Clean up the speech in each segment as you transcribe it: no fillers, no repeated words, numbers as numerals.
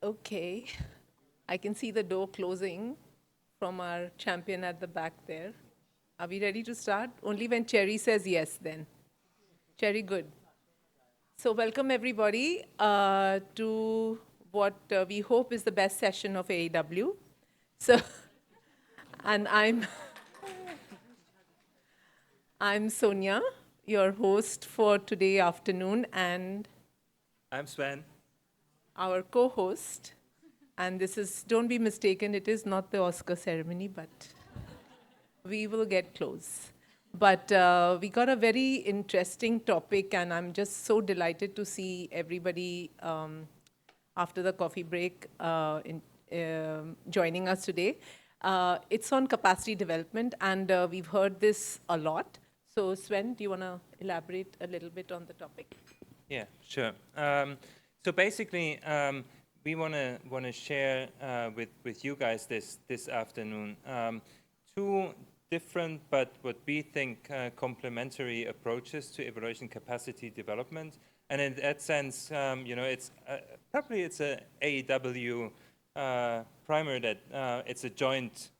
Okay, I can see the door closing from our champion at the back there. Are we ready to start? Only when Cherry says yes then. Cherry, good. So welcome everybody to what we hope is the best session of AEW. So, and I'm Sonia, your host for today afternoon, and I'm Sven. our co-host. And this is, don't be mistaken, it is not the Oscar ceremony, but we will get close. But we got a very interesting topic, and I'm just so delighted to see everybody after the coffee break joining us today. It's on capacity development, and we've heard this a lot. So, Sven, do you want to elaborate a little bit on the topic? Yeah, sure. So basically, we wanna share with you guys this afternoon two different but what we think complementary approaches to evaluation capacity development. And in that sense, it's probably it's a AEW primer that it's a joint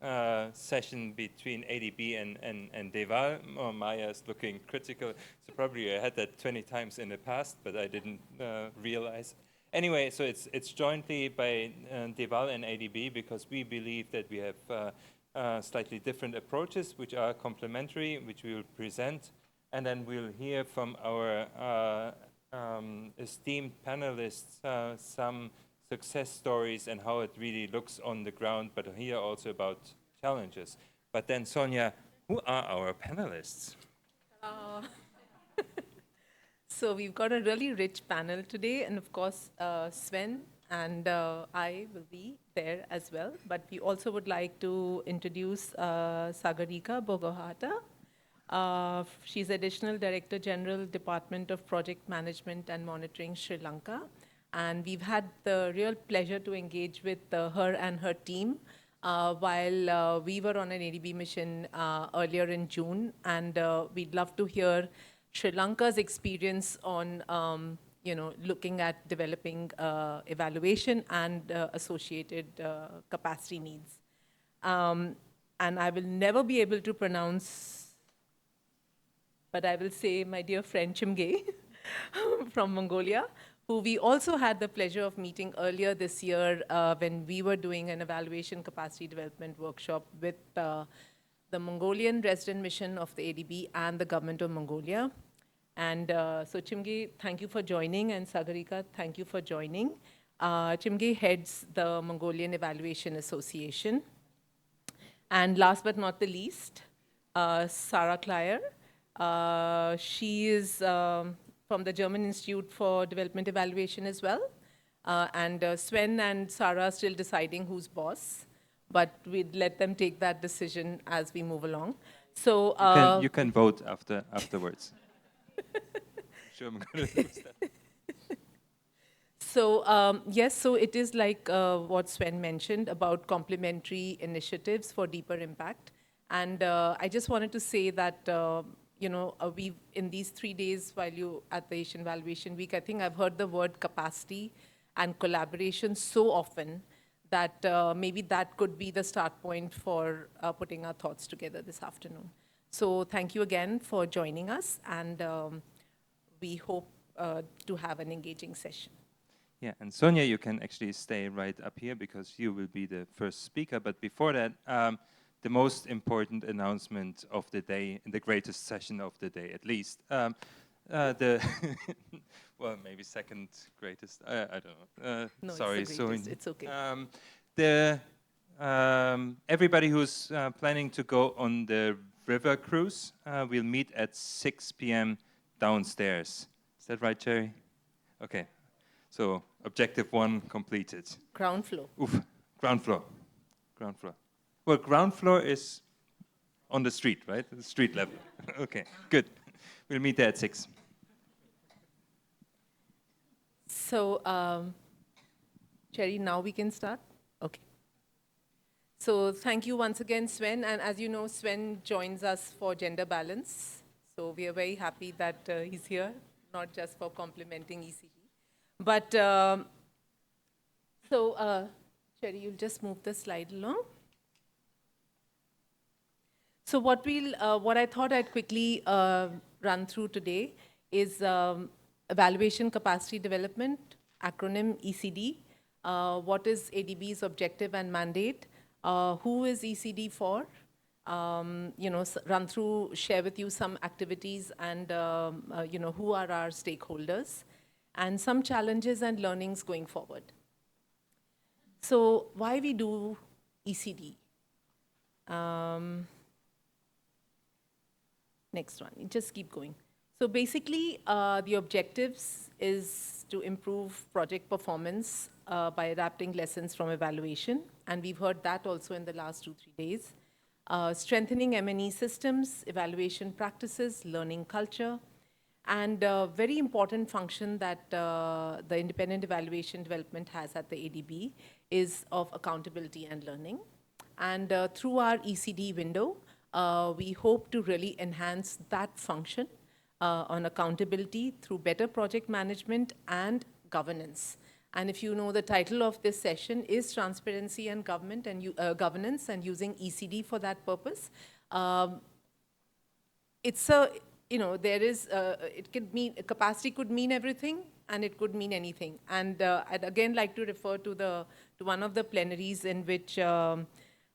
session between ADB and DEval. Oh, Maya is looking critical. So probably I had that 20 times in the past, but I didn't realize. Anyway, so it's jointly by DEval and ADB because we believe that we have slightly different approaches which are complementary, which we will present. And then we'll hear from our esteemed panelists some success stories and how it really looks on the ground, but here also about challenges. But then, Sonia, who are our panelists? So we've got a really rich panel today, and of course, Sven and I will be there as well. But we also would like to introduce Sagarika Bogahawatta. She's Additional Director General, Department of Project Management and Monitoring, Sri Lanka. And we've had the real pleasure to engage with her and her team while we were on an ADB mission earlier in June. And we'd love to hear Sri Lanka's experience on looking at developing evaluation and associated capacity needs. And I will never be able to pronounce, but I will say my dear friend Chimge from Mongolia, who we also had the pleasure of meeting earlier this year when we were doing an evaluation capacity development workshop with the Mongolian resident mission of the ADB and the government of Mongolia. And so Chimge, thank you for joining, and Sagarika, thank you for joining. Chimge heads the Mongolian Evaluation Association. And last but not the least, Sarah Klier. She is from the German Institute for Development Evaluation as well. And Sven and Sarah are still deciding who's boss, but we'd let them take that decision as we move along. So You can vote afterwards. Sure, I'm going to lose that. So yes, so it is like what Sven mentioned about complementary initiatives for deeper impact. And I just wanted to say that we in these 3 days while you at the Asian Valuation Week, I think I've heard the word capacity and collaboration so often that maybe that could be the start point for putting our thoughts together this afternoon. So thank you again for joining us, and we hope to have an engaging session. Yeah, and Sonia, you can actually stay right up here because you will be the first speaker. But before that, the most important announcement of the day, and the greatest session of the day, at least. The well, maybe second greatest. I don't know. No, sorry, it's the greatest. so It's okay. Everybody who's planning to go on the river cruise will meet at 6 p.m. downstairs. Is that right, Jerry? Okay. So objective 1 completed. Ground floor. Oof, ground floor. Ground floor. Well, ground floor is on the street, right? The street level. Okay, good. We'll meet there at 6. So, Cherry, now we can start? Okay. So thank you once again, Sven. And as you know, Sven joins us for gender balance. So we are very happy that he's here, not just for complementing ECD. But So, Cherry, you'll just move the slide along. So what I thought I'd quickly run through today is evaluation capacity development, acronym ECD. What is ADB's objective and mandate? Who is ECD for? Run through, share with you some activities and, who are our stakeholders, and some challenges and learnings going forward. So why we do ECD? Next one, just keep going. So basically, the objectives is to improve project performance by adapting lessons from evaluation. And we've heard that also in the last 2-3 days. Strengthening M&E systems, evaluation practices, learning culture. And a very important function that the independent evaluation development has at the ADB is of accountability and learning. And through our ECD window, we hope to really enhance that function on accountability through better project management and governance. And if you know, the title of this session is Transparency and Governance, and using ECD for that purpose. It's a, there is, it could mean, capacity could mean everything, and it could mean anything. And I'd again like to refer to one of the plenaries in which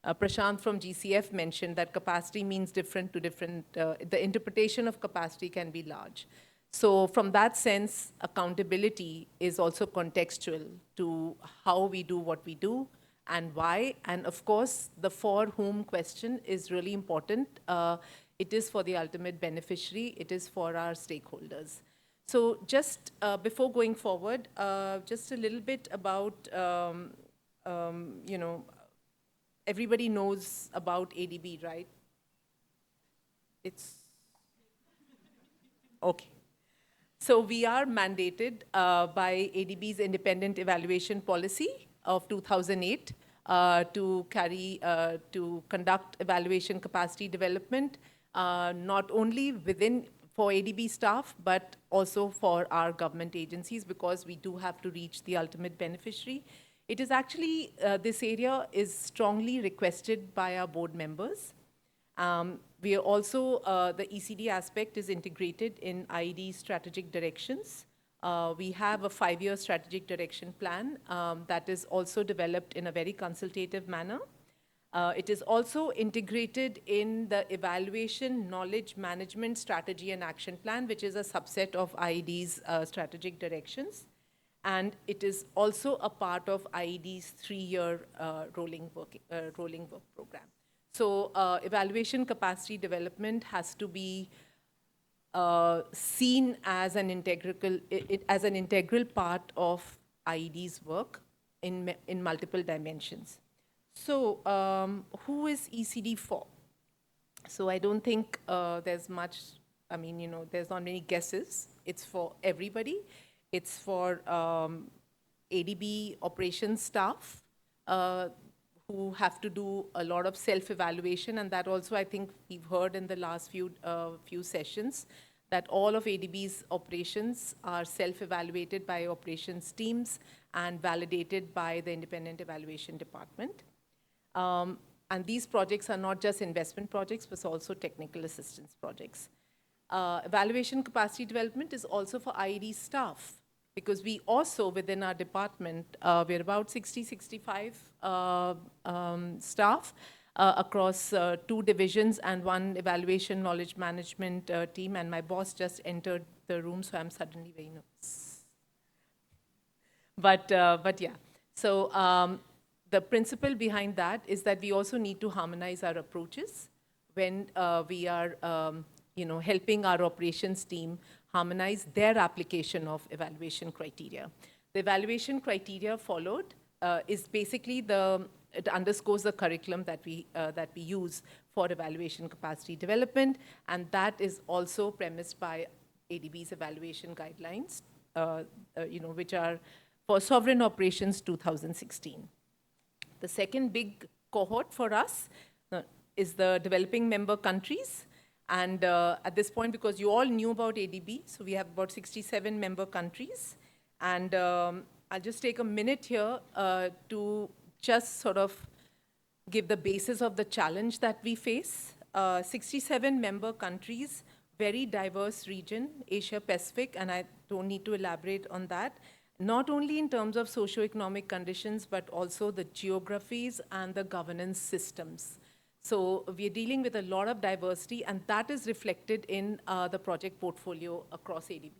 Prashant from GCF mentioned that capacity means different to different, the interpretation of capacity can be large. So from that sense, accountability is also contextual to how we do what we do and why. And of course, the for whom question is really important. It is for the ultimate beneficiary. It is for our stakeholders. So just before going forward, just a little bit about, everybody knows about ADB, right? It's okay. So we are mandated by ADB's independent evaluation policy of 2008 to conduct evaluation capacity development, not only for ADB staff, but also for our government agencies, because we do have to reach the ultimate beneficiary. It is actually, this area is strongly requested by our board members. We are also, the ECD aspect is integrated in IED strategic directions. We have a 5-year strategic direction plan that is also developed in a very consultative manner. It is also integrated in the evaluation knowledge management strategy and action plan, which is a subset of IED's strategic directions. And it is also a part of IED's 3-year rolling work program. So evaluation capacity development has to be seen as an integral part of IED's work in multiple dimensions. So who is ECD for? So I don't think there's much, there's not many guesses. It's for everybody. It's for ADB operations staff who have to do a lot of self-evaluation, and that also I think we've heard in the last few sessions, that all of ADB's operations are self-evaluated by operations teams and validated by the independent evaluation department. And these projects are not just investment projects, but also technical assistance projects. Evaluation capacity development is also for IED staff, because we also, within our department, we're about 65 staff across 2 divisions and 1 evaluation knowledge management team. And my boss just entered the room, so I'm suddenly very nervous. But yeah, so the principle behind that is that we also need to harmonize our approaches when we are helping our operations team harmonize their application of evaluation criteria. The evaluation criteria followed is basically it underscores the curriculum that we use for evaluation capacity development, and that is also premised by ADB's evaluation guidelines, which are for Sovereign Operations 2016. The second big cohort for us is the developing member countries. And at this point, because you all knew about ADB, so we have about 67 member countries. And I'll just take a minute here to just sort of give the basis of the challenge that we face. 67 member countries, very diverse region, Asia Pacific, and I don't need to elaborate on that, not only in terms of socioeconomic conditions, but also the geographies and the governance systems. So we're dealing with a lot of diversity, and that is reflected in the project portfolio across ADB.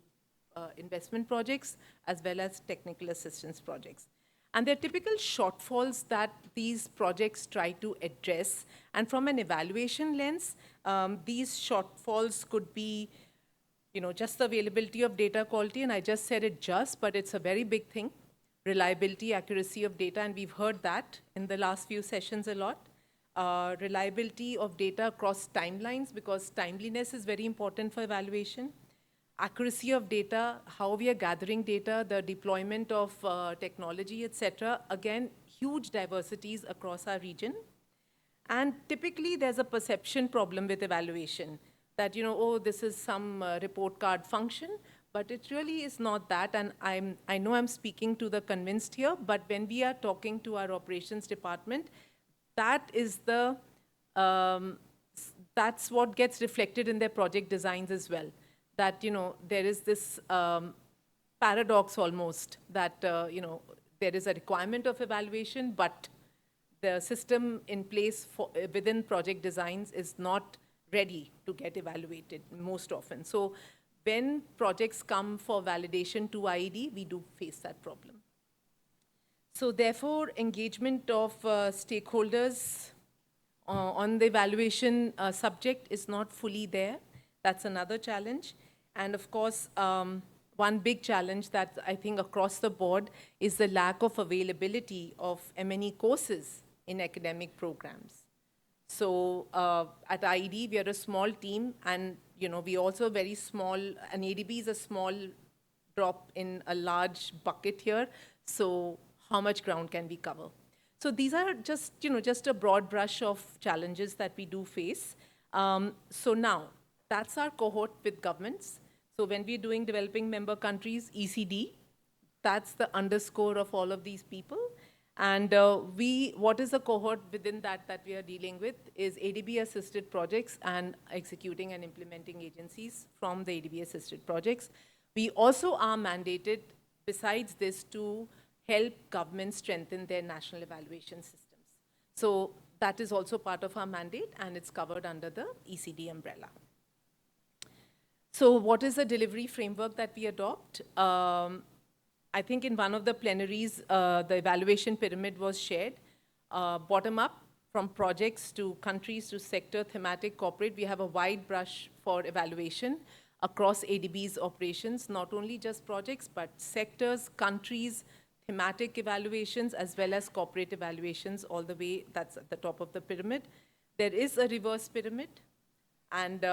Investment projects as well as technical assistance projects. And there are typical shortfalls that these projects try to address. And from an evaluation lens, these shortfalls could be, just the availability of data quality, and I just said it just, but it's a very big thing. Reliability, accuracy of data, and we've heard that in the last few sessions a lot. Reliability of data across timelines, because timeliness is very important for evaluation. Accuracy of data, how we are gathering data, the deployment of technology, etc. Again, huge diversities across our region. And typically, there's a perception problem with evaluation that, oh, this is some report card function, but it really is not that. And I know I'm speaking to the convinced here, but when we are talking to our operations department, that is that's what gets reflected in their project designs as well. That, there is this paradox almost that, there is a requirement of evaluation, but the system in place within project designs is not ready to get evaluated most often. So when projects come for validation to IED, we do face that problem. So therefore, engagement of stakeholders on the evaluation subject is not fully there. That's another challenge. And of course, one big challenge that I think across the board is the lack of availability of M&E courses in academic programs. So at IED, we are a small team, and we also very small, and ADB is a small drop in a large bucket here. So how much ground can we cover? So these are just, just a broad brush of challenges that we do face. So now, that's our cohort with governments. So when we're doing developing member countries, ECD, that's the underscore of all of these people. And what is the cohort within that we are dealing with is ADB-assisted projects and executing and implementing agencies from the ADB-assisted projects. We also are mandated, besides this, to help governments strengthen their national evaluation systems. So that is also part of our mandate, and it's covered under the ECD umbrella. So what is the delivery framework that we adopt? I think in one of the plenaries, the evaluation pyramid was shared. Bottom up, from projects to countries to sector, thematic, corporate, we have a wide brush for evaluation across ADB's operations, not only just projects, but sectors, countries, thematic evaluations, as well as corporate evaluations, all the way, that's at the top of the pyramid. There is a reverse pyramid, and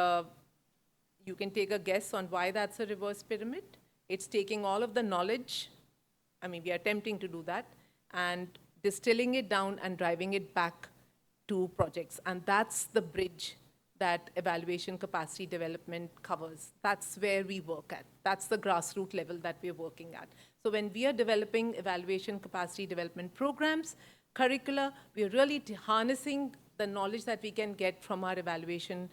you can take a guess on why that's a reverse pyramid. It's taking all of the knowledge, I mean, we are attempting to do that, and distilling it down and driving it back to projects. And that's the bridge that evaluation capacity development covers. That's where we work at. That's the grassroots level that we're working at. So when we are developing evaluation capacity development programs, curricula, we're really harnessing the knowledge that we can get from our evaluation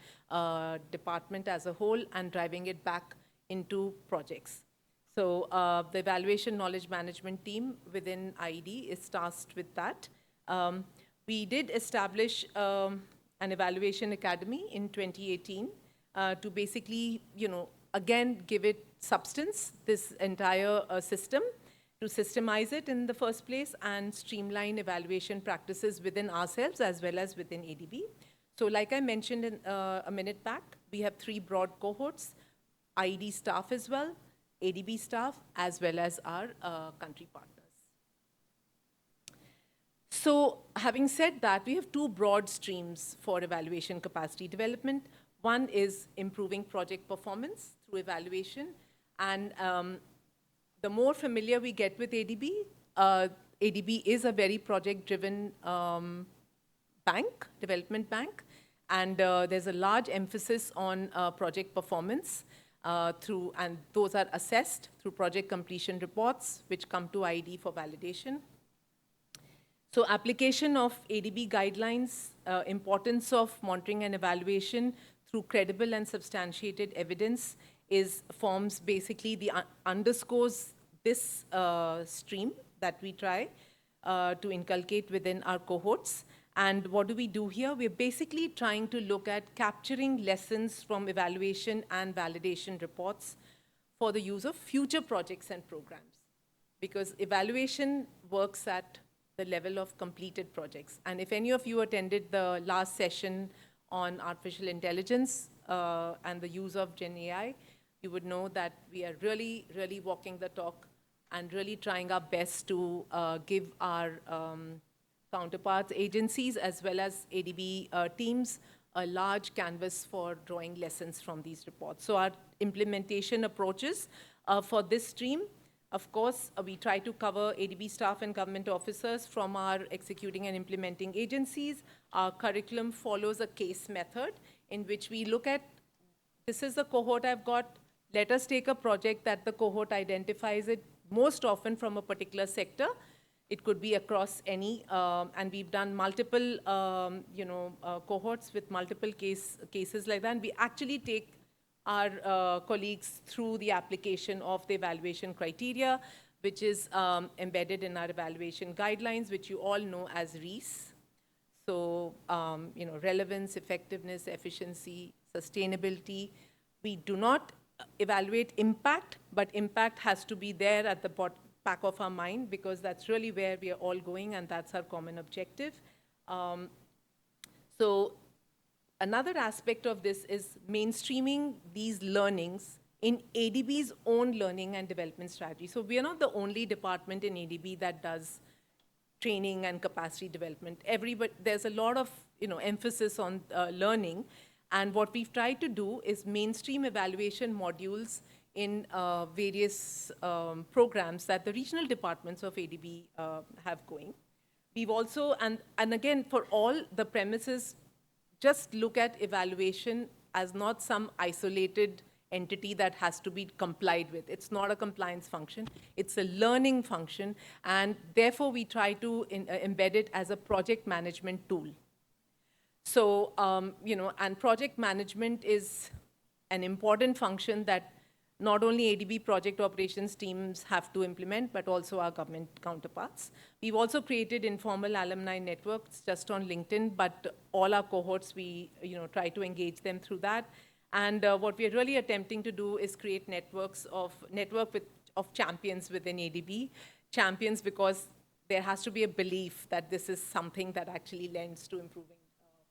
department as a whole and driving it back into projects. So the evaluation knowledge management team within IED is tasked with that. We did establish an evaluation academy in 2018 to basically, again, give it substance, this entire system, to systemize it in the first place and streamline evaluation practices within ourselves as well as within ADB. So like I mentioned a minute back, we have 3 broad cohorts, IED staff as well, ADB staff, as well as our country partners. So having said that, we have 2 broad streams for evaluation capacity development. One is improving project performance through evaluation. And the more familiar we get with ADB, ADB is a very project-driven development bank. And there's a large emphasis on project performance. and those are assessed through project completion reports, which come to IED for validation. So application of ADB guidelines, importance of monitoring and evaluation through credible and substantiated evidence forms basically underscores this stream that we try to inculcate within our cohorts. And what do we do here? We're basically trying to look at capturing lessons from evaluation and validation reports for the use of future projects and programs. Because evaluation works at the level of completed projects. And if any of you attended the last session on artificial intelligence and the use of Gen AI, you would know that we are really, really walking the talk and really trying our best to give our counterparts, agencies, as well as ADB teams, a large canvas for drawing lessons from these reports. So our implementation approaches for this stream, of course, we try to cover ADB staff and government officers from our executing and implementing agencies. Our curriculum follows a case method in which we look at, this is the cohort I've got, let us take a project that the cohort identifies it most often from a particular sector. It could be across any, and we've done multiple, cohorts with multiple cases like that. And we actually take our colleagues through the application of the evaluation criteria, which is embedded in our evaluation guidelines, which you all know as REES. So, relevance, effectiveness, efficiency, sustainability. We do not evaluate impact, but impact has to be there at the back of our mind, because that's really where we are all going, and that's our common objective. So another aspect of this is mainstreaming these learnings in ADB's own learning and development strategy. So we are not the only department in ADB that does training and capacity development. There's a lot of emphasis on learning, and what we've tried to do is mainstream evaluation modules in various programs that the regional departments of ADB have going. We've also, and again, for all the premises, just look at evaluation as not some isolated entity that has to be complied with. It's not a compliance function. It's a learning function, and therefore we try to embed it as a project management tool. So, and project management is an important function that not only ADB project operations teams have to implement, but also our government counterparts. We've also created informal alumni networks just on LinkedIn, but all our cohorts, we try to engage them through that. And what we're really attempting to do is create network of champions within ADB. Champions because there has to be a belief that this is something that actually lends to improving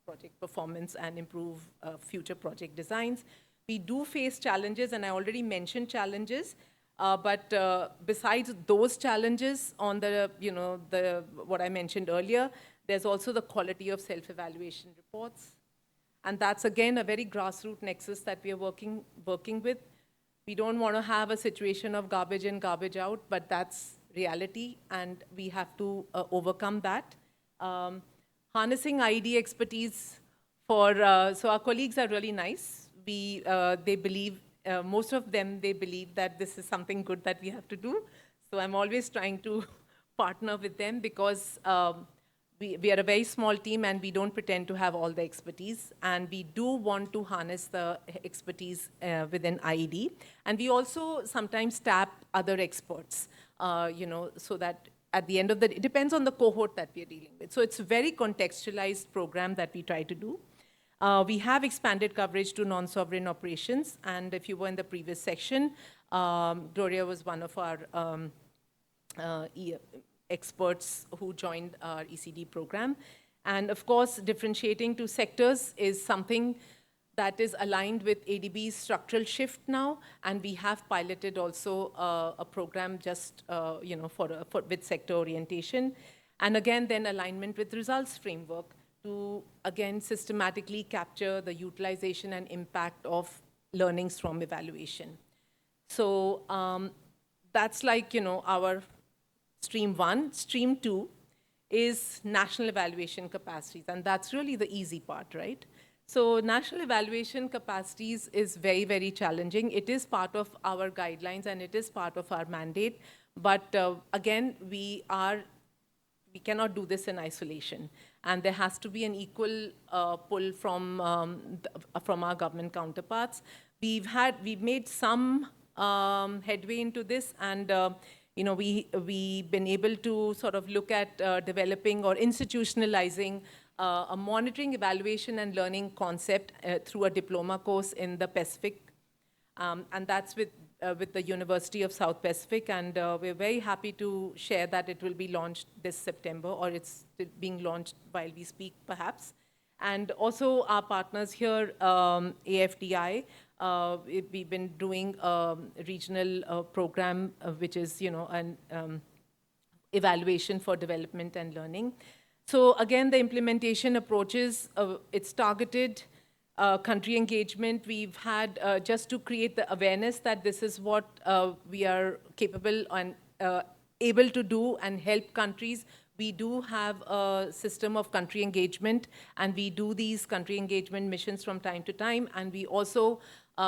project performance and improve future project designs. We do face challenges, and I already mentioned challenges, but besides those challenges on what I mentioned earlier, there's also the quality of self-evaluation reports. And that's, again, a very grassroots nexus that we are working with. We don't want to have a situation of garbage in, garbage out, but that's reality, and we have to overcome that. Harnessing IED expertise so our colleagues are really nice. They believe, most of them, they believe that this is something good that we have to do. So I'm always trying to partner with them, because we are a very small team and we don't pretend to have all the expertise. And we do want to harness the expertise within IED. And we also sometimes tap other experts, so that at the end of it depends on the cohort that we are dealing with. So it's a very contextualized program that we try to do. We have expanded coverage to non-sovereign operations, and if you were in the previous section, Gloria was one of our experts who joined our ECD program. And of course, differentiating to sectors is something that is aligned with ADB's structural shift now, and we have piloted also a program just with sector orientation, and again then alignment with results framework to again systematically capture the utilization and impact of learnings from evaluation. So that's like our stream 1. Stream 2 is national evaluation capacities, and that's really the easy part, right? So national evaluation capacities is very, very challenging. It is part of our guidelines and it is part of our mandate. But again, we cannot do this in isolation. And there has to be an equal pull from our government counterparts. We've made some headway into this, and we've been able to sort of look at developing or institutionalizing a monitoring, evaluation, and learning concept through a diploma course in the Pacific. And that's with the University of South Pacific, and we're very happy to share that it will be launched this September, or it's being launched while we speak, perhaps. And also our partners here, AFDI, we've been doing a regional program, which is, an evaluation for development and learning. So again, the implementation approaches, it's targeted country engagement. We've had, just to create the awareness that this is what we are capable and able to do and help countries. We do have a system of country engagement, and we do these country engagement missions from time to time, and we also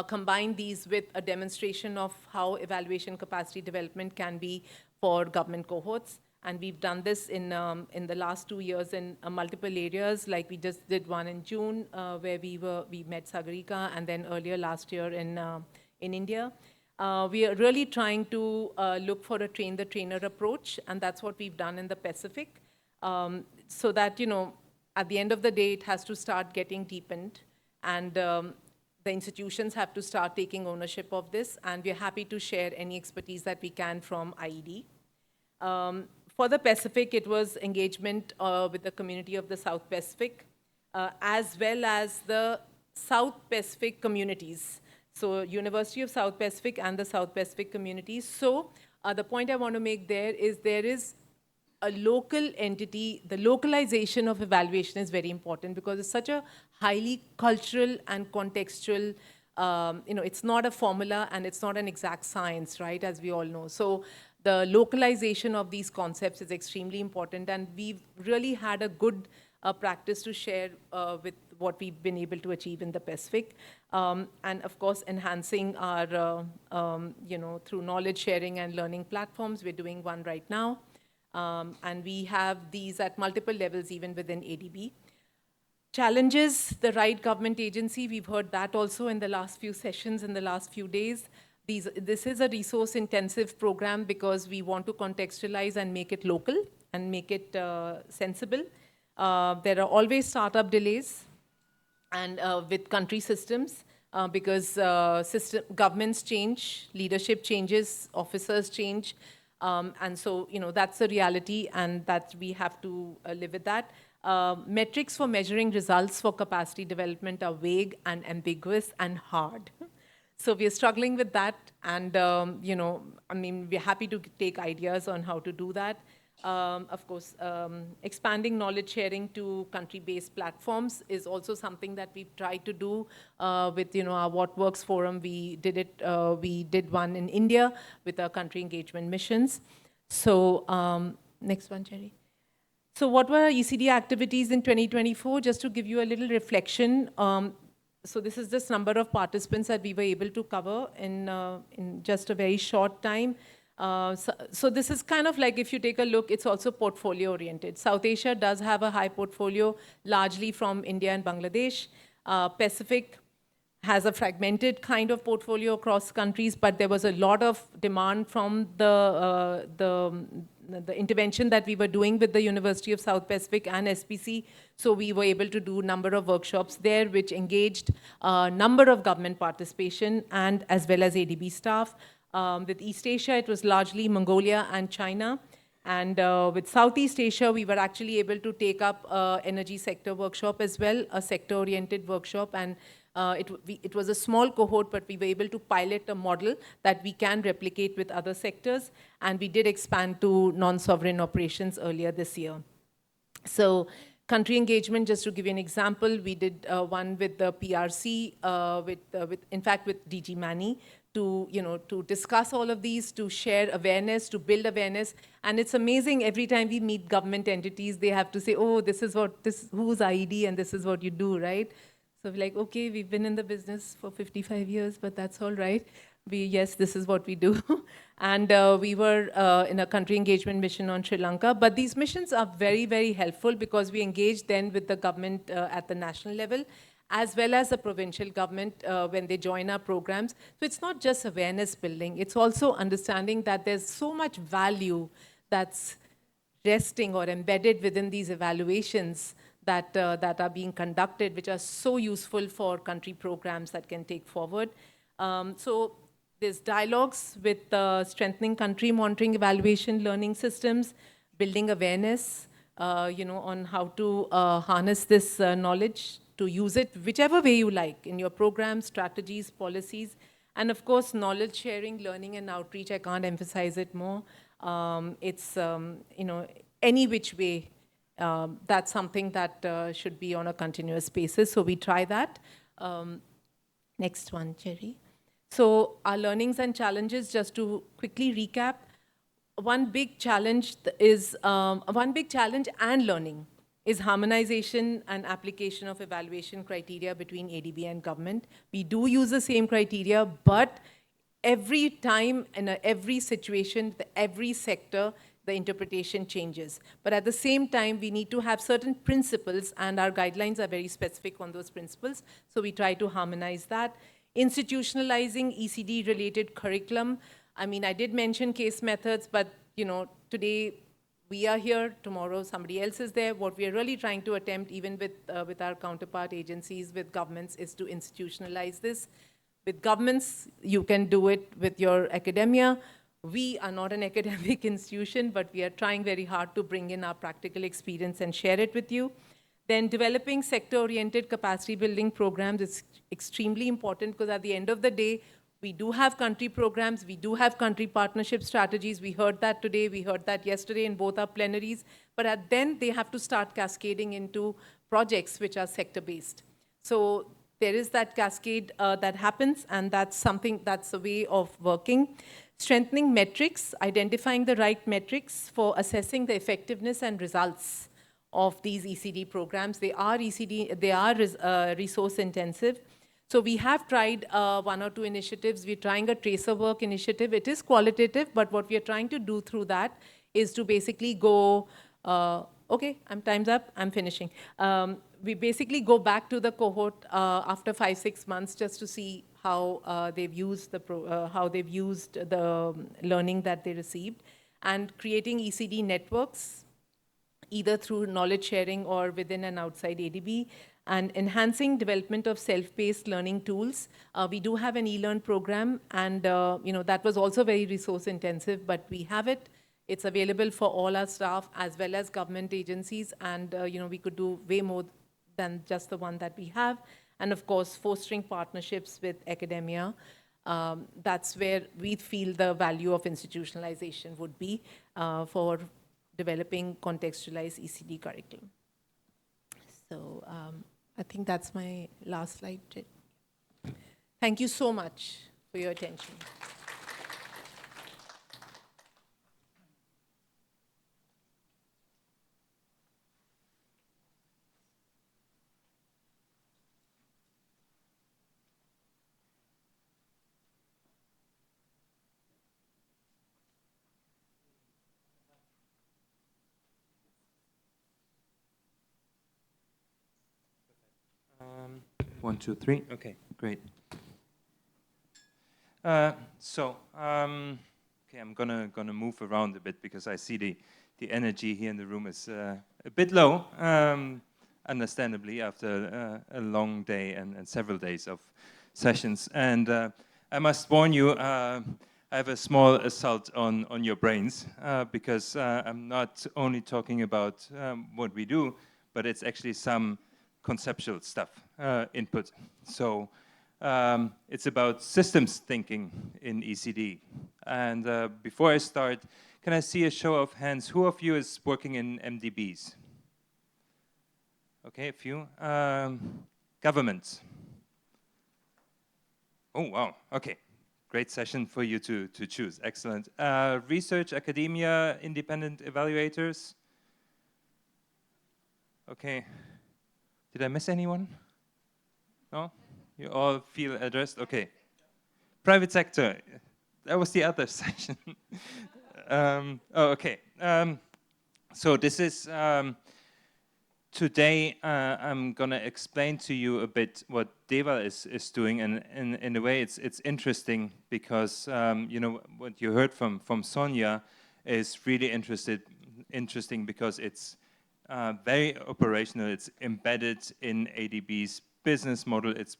combine these with a demonstration of how evaluation capacity development can be for government cohorts. And we've done this in the last 2 years in multiple areas, like we just did one in June, where we met Sagarika, and then earlier last year in India. We are really trying to look for a train-the-trainer approach, and that's what we've done in the Pacific, so that, at the end of the day, it has to start getting deepened, and the institutions have to start taking ownership of this, and we're happy to share any expertise that we can from IED. For the Pacific, it was engagement with the community of the South Pacific, as well as the South Pacific communities. So University of South Pacific and the South Pacific communities. So the point I want to make there is a local entity. The localization of evaluation is very important because it's such a highly cultural and contextual, it's not a formula and it's not an exact science, right, as we all know. So the localization of these concepts is extremely important, and we've really had a good practice to share with what we've been able to achieve in the Pacific. And of course, enhancing our, through knowledge sharing and learning platforms. We're doing one right now. And we have these at multiple levels, even within ADB. Challenges, the right government agency. We've heard that also in the last few sessions, in the last few days. This is a resource-intensive program because we want to contextualize and make it local and make it sensible. There are always startup delays and with country systems because governments change, leadership changes, officers change. And so, that's the reality, and that we have to live with that. Metrics for measuring results for capacity development are vague and ambiguous and hard. So we are struggling with that, and we're happy to take ideas on how to do that. Of course, expanding knowledge sharing to country-based platforms is also something that we've tried to do with our What Works forum. We did one in India with our country engagement missions. So next one, Jerry. So what were our ECD activities in 2024? Just to give you a little reflection. So this is just number of participants that we were able to cover in just a very short time. So this is kind of like, if you take a look, it's also portfolio oriented. South Asia does have a high portfolio, largely from India and Bangladesh. Pacific has a fragmented kind of portfolio across countries, but there was a lot of demand from the intervention that we were doing with the University of South Pacific and SPC. So we were able to do a number of workshops there, which engaged a number of government participation and as well as ADB staff. With East Asia, it was largely Mongolia and China. And with Southeast Asia, we were actually able to take up energy sector workshop as well, a sector-oriented workshop. And it was a small cohort, but we were able to pilot a model that we can replicate with other sectors. And we did expand to non-sovereign operations earlier this year. So country engagement, just to give you an example, we did one with the PRC, in fact, with DG Mani, to discuss all of these, to share awareness, to build awareness. And it's amazing, every time we meet government entities, they have to say, oh, this is who's IED, and this is what you do, right? So we're like, okay, we've been in the business for 55 years, but that's all right. Yes, this is what we do. And we were in a country engagement mission on Sri Lanka. But these missions are very, very helpful because we engage then with the government at the national level, as well as the provincial government when they join our programs. So it's not just awareness building, it's also understanding that there's so much value that's resting or embedded within these evaluations that are being conducted, which are so useful for country programs that can take forward. So there's dialogues with strengthening country monitoring evaluation learning systems, building awareness, on how to harness this knowledge, to use it whichever way you like in your programs, strategies, policies, and of course, knowledge sharing, learning and outreach. I can't emphasize it more. It's, any which way, that's something that should be on a continuous basis. So we try that. Next one, Jerry. So our learnings and challenges, just to quickly recap, one big challenge and learning is harmonization and application of evaluation criteria between ADB and government. We do use the same criteria, but every time in every situation, every sector, the interpretation changes. But at the same time, we need to have certain principles, and our guidelines are very specific on those principles. So we try to harmonize that. Institutionalizing ECD-related curriculum. I mean, I did mention case methods, but today we are here, tomorrow somebody else is there. What we are really trying to attempt, even with our counterpart agencies, with governments, is to institutionalize this. With governments, you can do it with your academia. We are not an academic institution, but we are trying very hard to bring in our practical experience and share it with you. Then developing sector-oriented capacity building programs is extremely important because at the end of the day, we do have country programs, we do have country partnership strategies. We heard that today, we heard that yesterday in both our plenaries. But then they have to start cascading into projects which are sector-based. So there is that cascade that happens, and that's a way of working. Strengthening metrics, identifying the right metrics for assessing the effectiveness and results of these ECD programs. They are resource intensive. So we have tried one or two initiatives. We're trying a tracer work initiative. It is qualitative, but what we are trying to do through that is to basically go, okay, time's up, I'm finishing. We basically go back to the cohort after 5-6 months just to see how they've used the learning that they received, and creating ECD networks, either through knowledge sharing or within and outside ADB, and enhancing development of self-paced learning tools. We do have an e-learn program, and that was also very resource intensive, but we have it. It's available for all our staff as well as government agencies, and we could do way more than just the one that we have. And of course, fostering partnerships with academia. That's where we feel the value of institutionalization would be for developing contextualized ECD curriculum. So I think that's my last slide. Thank you so much for your attention. One, two, three. Okay, great. Okay, I'm gonna move around a bit because I see the energy here in the room is a bit low, understandably, after a long day and several days of sessions. And I must warn you, I have a small assault on your brains because I'm not only talking about what we do, but it's actually some conceptual stuff, input. So it's about systems thinking in ECD. And before I start, can I see a show of hands? Who of you is working in MDBs? Okay, a few. Governments. Oh, wow, okay. Great session for you to choose, excellent. Research, academia, independent evaluators. Okay. Did I miss anyone? No? You all feel addressed? Okay. Private sector. That was the other session. Oh, okay. So this is, today I'm going to explain to you a bit what DEval is doing, and in a way it's interesting because you know what you heard from Sonia is really interesting because it's very operational. It's embedded in ADB's business model. It's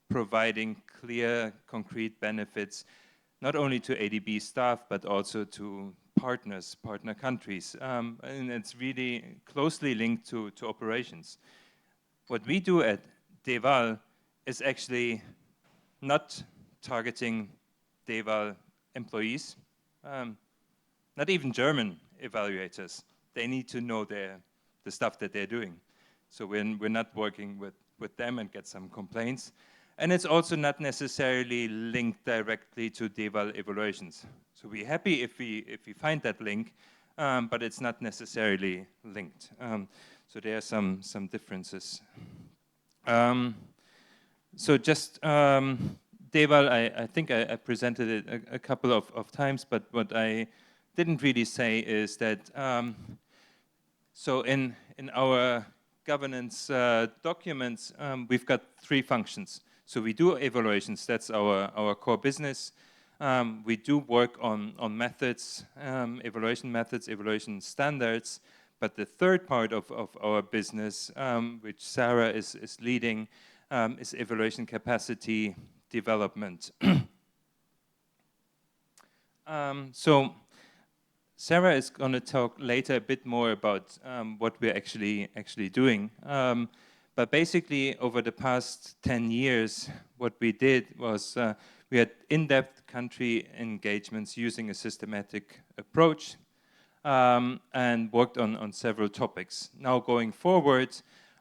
providing clear, concrete benefits, not only to ADB staff, but also to partners, partner countries. And it's really closely linked to operations. What we do at DEval is actually not targeting DEval employees, not even German evaluators. They need to know the stuff that they're doing. So we're not working with them and get some complaints. And it's also not necessarily linked directly to DEval evaluations. So we're happy if we find that link, but it's not necessarily linked. So there are some differences. So just DEval, I think I presented it a couple of times, but what I didn't really say is that, so in our governance documents, we've got 3 functions. So we do evaluations, that's our core business. We do work on methods, evaluation standards, but the third part of our business, which Sarah is leading, is evaluation capacity development. So Sarah is going to talk later a bit more about what we're actually doing. But basically, over the past 10 years, what we did was we had in-depth country engagements using a systematic approach and worked on several topics. Now going forward,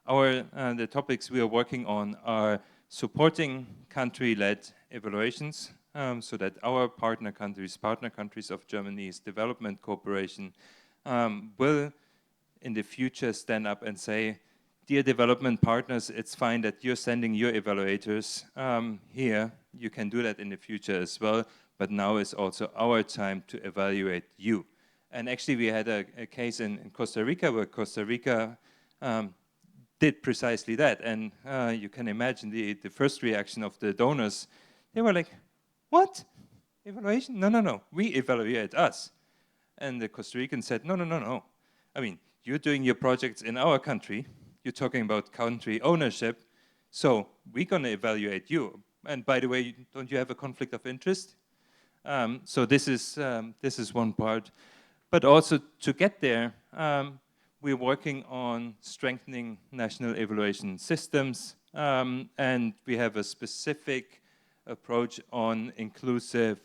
the topics we are working on are supporting country-led evaluations, so that our partner countries of Germany's development cooperation will in the future stand up and say, dear development partners, it's fine that you're sending your evaluators here. You can do that in the future as well, but now is also our time to evaluate you. And actually we had a case in Costa Rica where Costa Rica did precisely that. And you can imagine the first reaction of the donors. They were like, what? Evaluation? No. We evaluate us. And the Costa Rican said, no. I mean, you're doing your projects in our country. You're talking about country ownership. So we're going to evaluate you. And by the way, don't you have a conflict of interest? So this is one part. But also to get there, we're working on strengthening national evaluation systems. And we have a specific approach on inclusive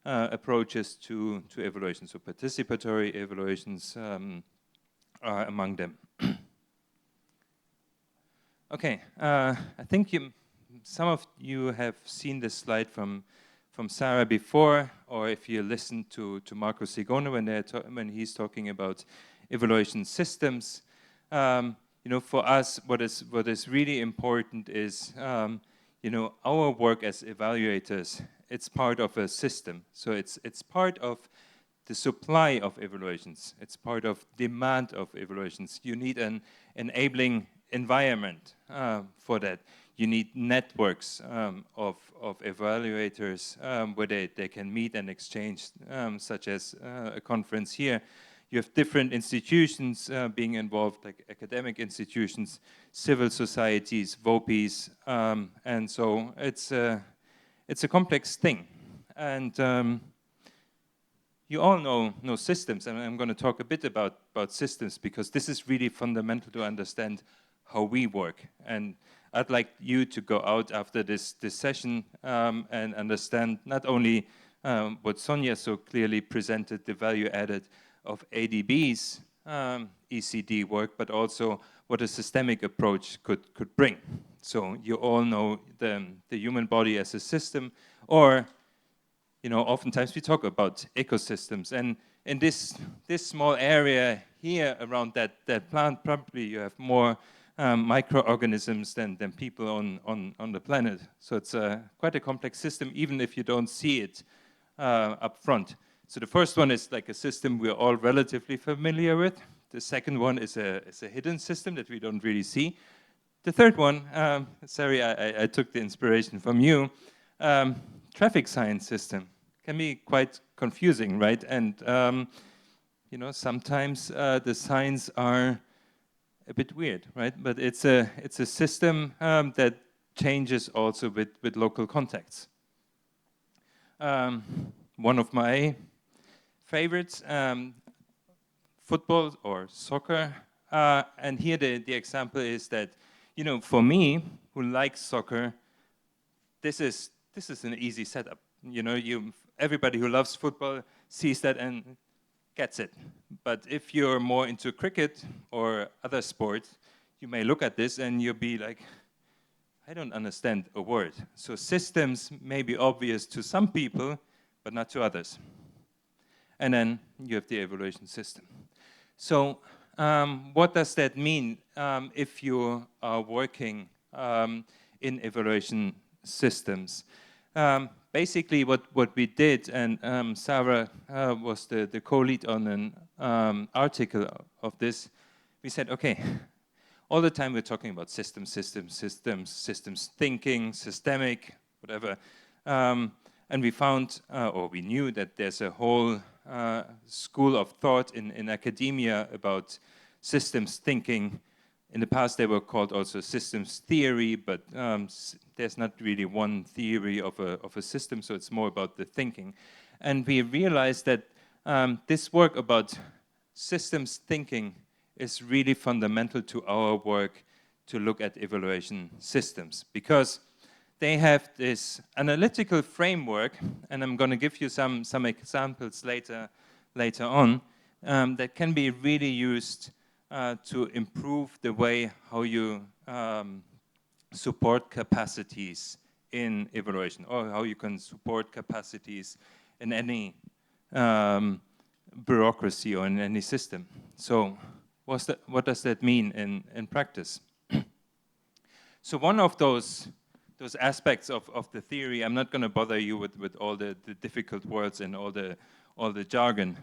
approaches to evaluation. So participatory evaluations are among them. Okay, I think some of you have seen this slide from Sarah before, or if you listen to Marco Sigone when he's talking about evaluation systems. You know, for us, what is really important is you know, our work as evaluators. It's part of a system, so it's part of the supply of evaluations. It's part of demand of evaluations. You need an enabling environment for that. You need networks of evaluators where they can meet and exchange, such as a conference here. You have different institutions being involved, like academic institutions, civil societies, VOPs, and so it's a complex thing. And you all know systems, and I'm going to talk a bit about systems because this is really fundamental to understand how we work. And I'd like you to go out after this session and understand not only what Sonia so clearly presented, the value added of ADB's ECD work, but also what a systemic approach could bring. So you all know the human body as a system, or you know, oftentimes we talk about ecosystems, and in this small area here around that plant, probably you have more microorganisms than people on the planet. So it's quite a complex system, even if you don't see it up front. So the first one is like a system we're all relatively familiar with. The second one is a hidden system that we don't really see. The third one, sorry, I took the inspiration from you, traffic science system. Can be quite confusing, right? And you know, sometimes the signs are a bit weird, right? But it's a system that changes also with local contexts. One of my favorites, football or soccer, and here the example is that, you know, for me who likes soccer, this is an easy setup. You know, everybody who loves football sees that and gets it. But if you're more into cricket or other sports, you may look at this and you'll be like, I don't understand a word. So systems may be obvious to some people, but not to others. And then you have the evaluation system. So what does that mean if you are working in evaluation systems? Basically, what we did, and Sarah was the co-lead on an article of this, we said, okay, all the time we're talking about systems thinking, systemic, whatever. And we found, or we knew that there's a whole school of thought in academia about systems thinking. In the past, they were called also systems theory, but there's not really one theory of a system, so it's more about the thinking. And we realized that this work about systems thinking is really fundamental to our work to look at evaluation systems, because they have this analytical framework, and I'm going to give you some examples later on, that can be really used to improve the way how you support capacities in evaluation, or how you can support capacities in any bureaucracy or in any system. So what does that mean in practice? So one of those aspects of the theory, I'm not going to bother you with all the difficult words and all the jargon,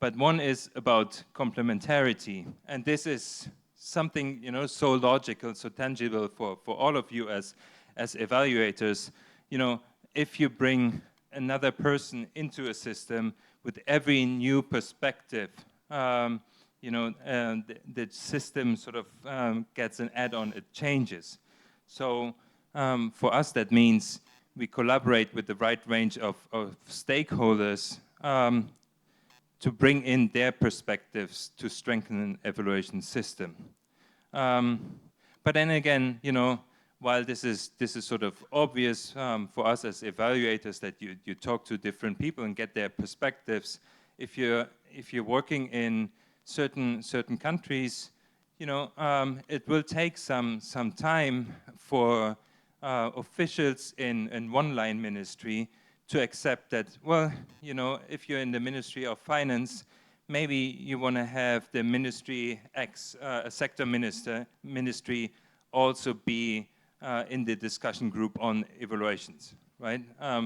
but one is about complementarity, and this is something, you know, so logical, so tangible for all of you as evaluators. You know, if you bring another person into a system with every new perspective, you know, the system sort of gets an add-on, it changes. So for us, that means we collaborate with the right range of stakeholders to bring in their perspectives to strengthen an evaluation system. But then again, you know, while this is sort of obvious for us as evaluators that you talk to different people and get their perspectives, if you're working in certain countries, you know, it will take some time for officials in one line ministry to accept that, well, you know, if you're in the Ministry of Finance, maybe you want to have the Ministry X, a sector ministry, also be in the discussion group on evaluations, right?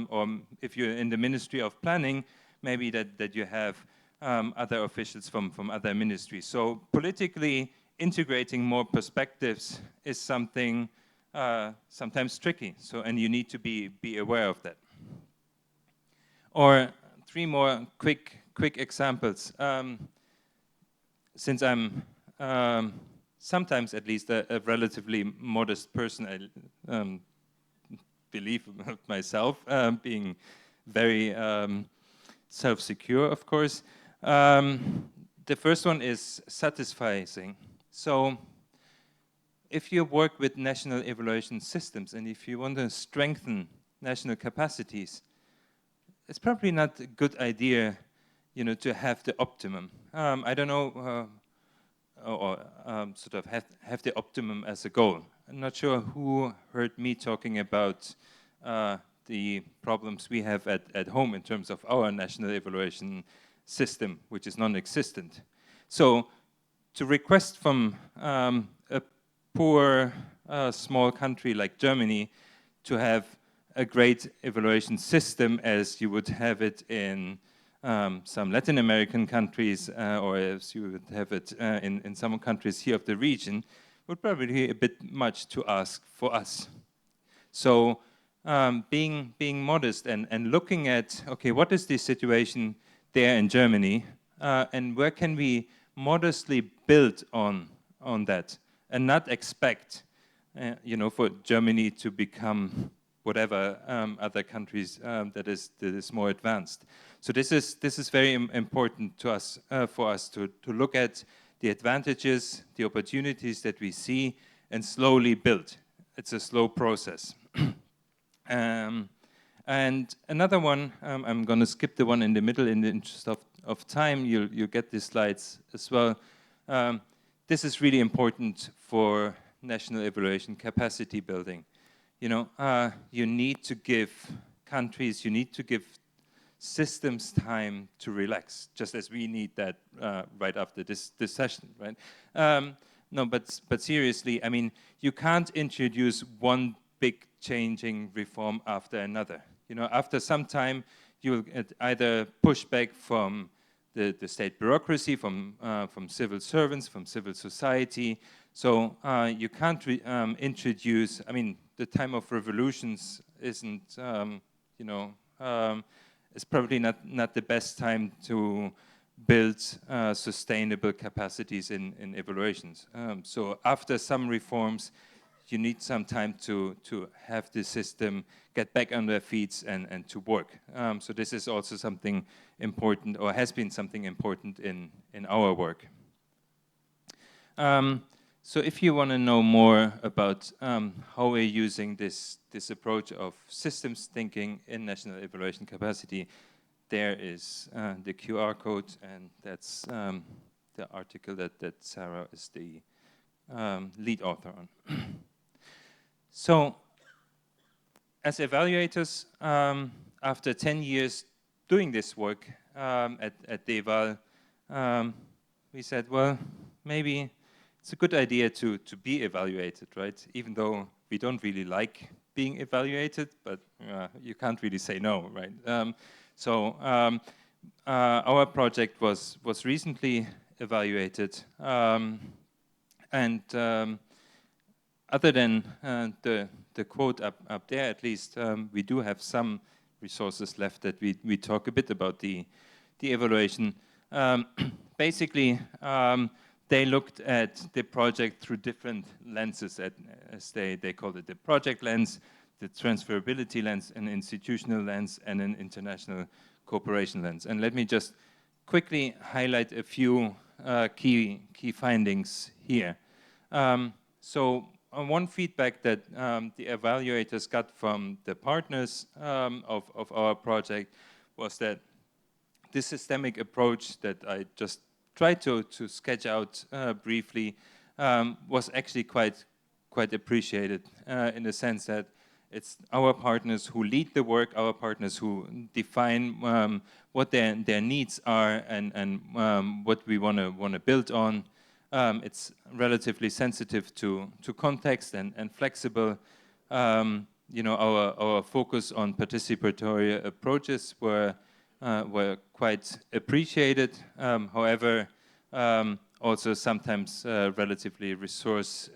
Or if you're in the Ministry of Planning, maybe that you have other officials from other ministries. So politically integrating more perspectives is something sometimes tricky. So, and you need to be aware of that. Or three more quick examples. Since I'm sometimes at least a relatively modest person, I believe myself, being very self-secure, of course. The first one is satisficing. So if you work with national evaluation systems and if you want to strengthen national capacities, it's probably not a good idea, you know, to have the optimum. I don't know, or sort of have the optimum as a goal. I'm not sure who heard me talking about the problems we have at home in terms of our national evaluation system, which is non-existent. So to request from a poor, small country like Germany to have a great evaluation system as you would have it in some Latin American countries, or as you would have it in some countries here of the region, would probably be a bit much to ask for us. So being modest and looking at, okay, what is the situation there in Germany, and where can we modestly build on that, and not expect, for Germany to become whatever other countries that is more advanced. So this is very important to us, for us to look at the advantages, the opportunities that we see, and slowly build. It's a slow process. And another one, I'm going to skip the one in the middle in the interest of time. You'll get these slides as well. This is really important for national evaluation capacity building. You need to give countries, you need to give systems time to relax, just as we need that right after this session, right? No, but seriously, I mean, you can't introduce one big changing reform after another. After some time, you'll get either pushback from the state bureaucracy, from civil servants, from civil society. So you can't introduce, I mean, the time of revolutions isn't, it's probably not the best time to build sustainable capacities in evaluations. So after some reforms, you need some time to have the system get back on their feet and to work. So this is also something important, or has been something important in our work. So if you want to know more about how we're using this approach of systems thinking in national evaluation capacity, there is the QR code, and that's the article that Sarah is the lead author on. So as evaluators, after 10 years doing this work at DEval, we said, well, maybe it's a good idea to be evaluated, right? Even though we don't really like being evaluated, but you can't really say no, right? So our project was recently evaluated, and other than the quote up there, at least, we do have some resources left that we talk a bit about the evaluation. Basically, they looked at the project through different lenses, as they called it, the project lens, the transferability lens, an institutional lens, and an international cooperation lens. And let me just quickly highlight a few key findings here. So one feedback that the evaluators got from the partners of our project was that this systemic approach that I just tried to sketch out briefly was actually quite appreciated in the sense that it's our partners who lead the work, our partners who define what their needs are and what we want to build on. It's relatively sensitive to context and flexible. Our focus on participatory approaches were quite appreciated. However, also sometimes relatively resource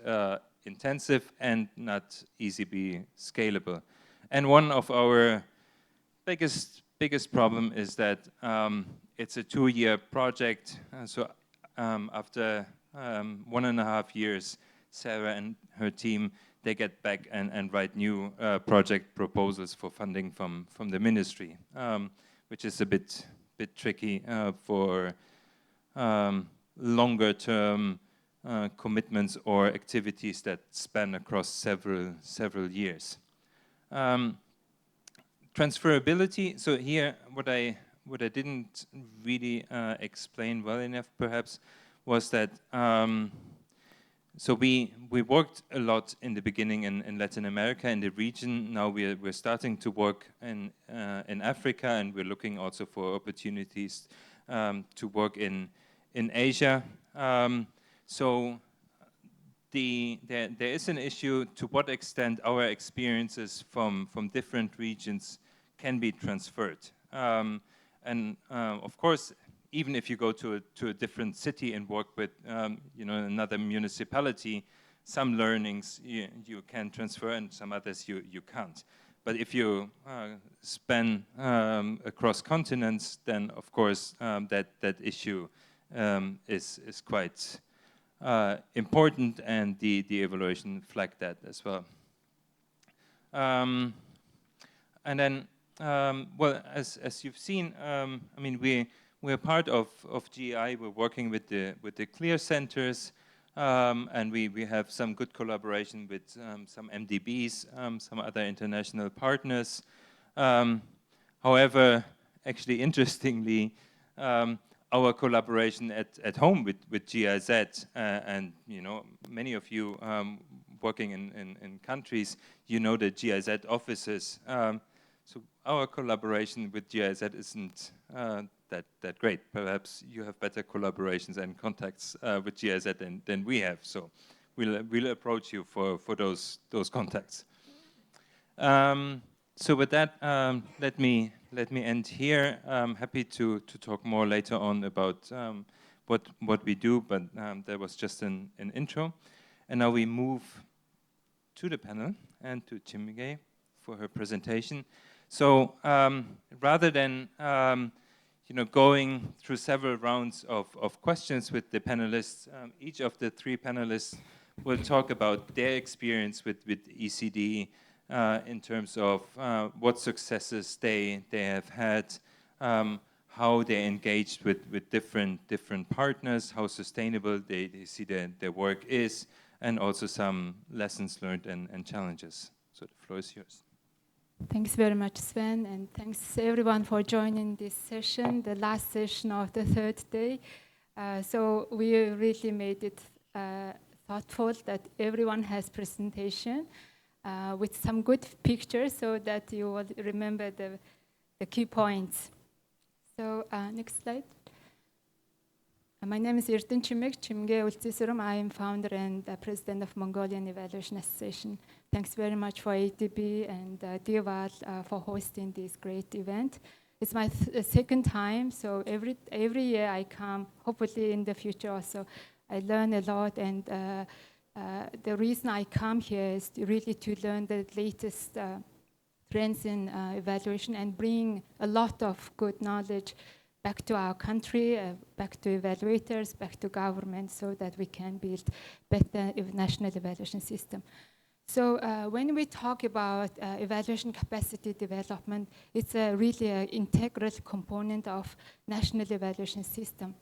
intensive and not easily scalable. And one of our biggest problem is that it's a 2-year project. So after 1.5 years, Sarah and her team, they get back and write new project proposals for funding from the ministry, which is a bit tricky for longer term commitments or activities that span across several years. Transferability. So here, what I didn't really explain well enough, perhaps, was that so we worked a lot in the beginning in Latin America, in the region. Now we're starting to work in Africa, and we're looking also for opportunities to work in Asia. So there is an issue to what extent our experiences from different regions can be transferred. Of course, even if you go to a different city and work with another municipality, some learnings you can transfer and some others you can't. But if you span across continents, then of course that issue is quite important, and the evaluation flagged that as well. And then, well, as you've seen, I mean, we're part of GEI. We're working with the Klier centers, and we have some good collaboration with some MDBs, some other international partners. However, actually, interestingly, our collaboration at home with GIZ, and many of you working in countries, the GIZ offices. So our collaboration with GIZ isn't that great. Perhaps you have better collaborations and contacts with GIZ than we have. So we'll approach you for those contacts. So with that, let me end here. I'm happy to talk more later on about what we do, but that was just an intro. And now we move to the panel and to Chimige for her presentation. So rather than going through several rounds of questions with the panelists, each of the three panelists will talk about their experience with ECD, in terms of what successes they have had, how they engaged with different partners, how sustainable they see their work is, and also some lessons learned and challenges. So the floor is yours. Thanks very much, Sven, and thanks everyone for joining this session, the last session of the third day. So we really made it thoughtful that everyone has presentation with some good pictures so that you will remember the key points. So next slide. My name is Harten Chimige. I am founder and president of Mongolian Evaluation Association. Thanks very much for ADB and DEval for hosting this great event. It's my second time, so every year I come, hopefully in the future also. I learn a lot, and the reason I come here is really to learn the latest trends in evaluation and bring a lot of good knowledge back to our country, back to evaluators, back to government, so that we can build better national evaluation system. So when we talk about evaluation capacity development, it's really an integral component of national evaluation system.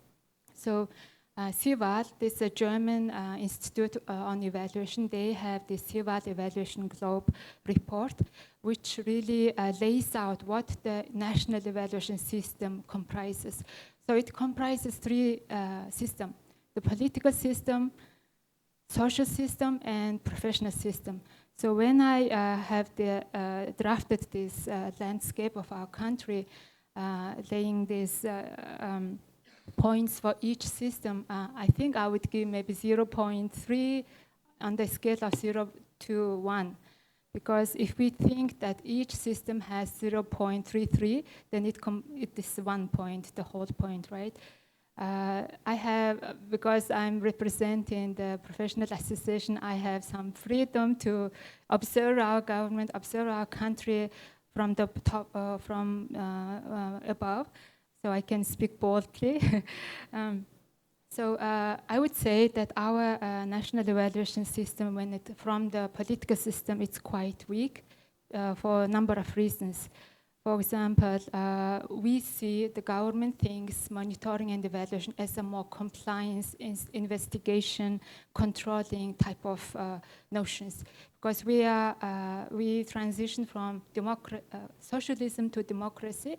So CEVAL, this is a German Institute on Evaluation. They have the CEVAL Evaluation Globe report, which really lays out what the national evaluation system comprises. So it comprises three systems: the political system, social system, and professional system. So when I have drafted this landscape of our country, laying these points for each system, I think I would give maybe 0.3 on the scale of 0 to 1. Because if we think that each system has 0.33, then it is 1 point, the whole point, right? Because I'm representing the professional association, I have some freedom to observe our government, observe our country from the top, above. So I can speak boldly. So I would say that our national evaluation system, from the political system, it's quite weak for a number of reasons. For example, we see the government thinks monitoring and evaluation as a more compliance, investigation, controlling type of notions. Because we transitioned from socialism to democracy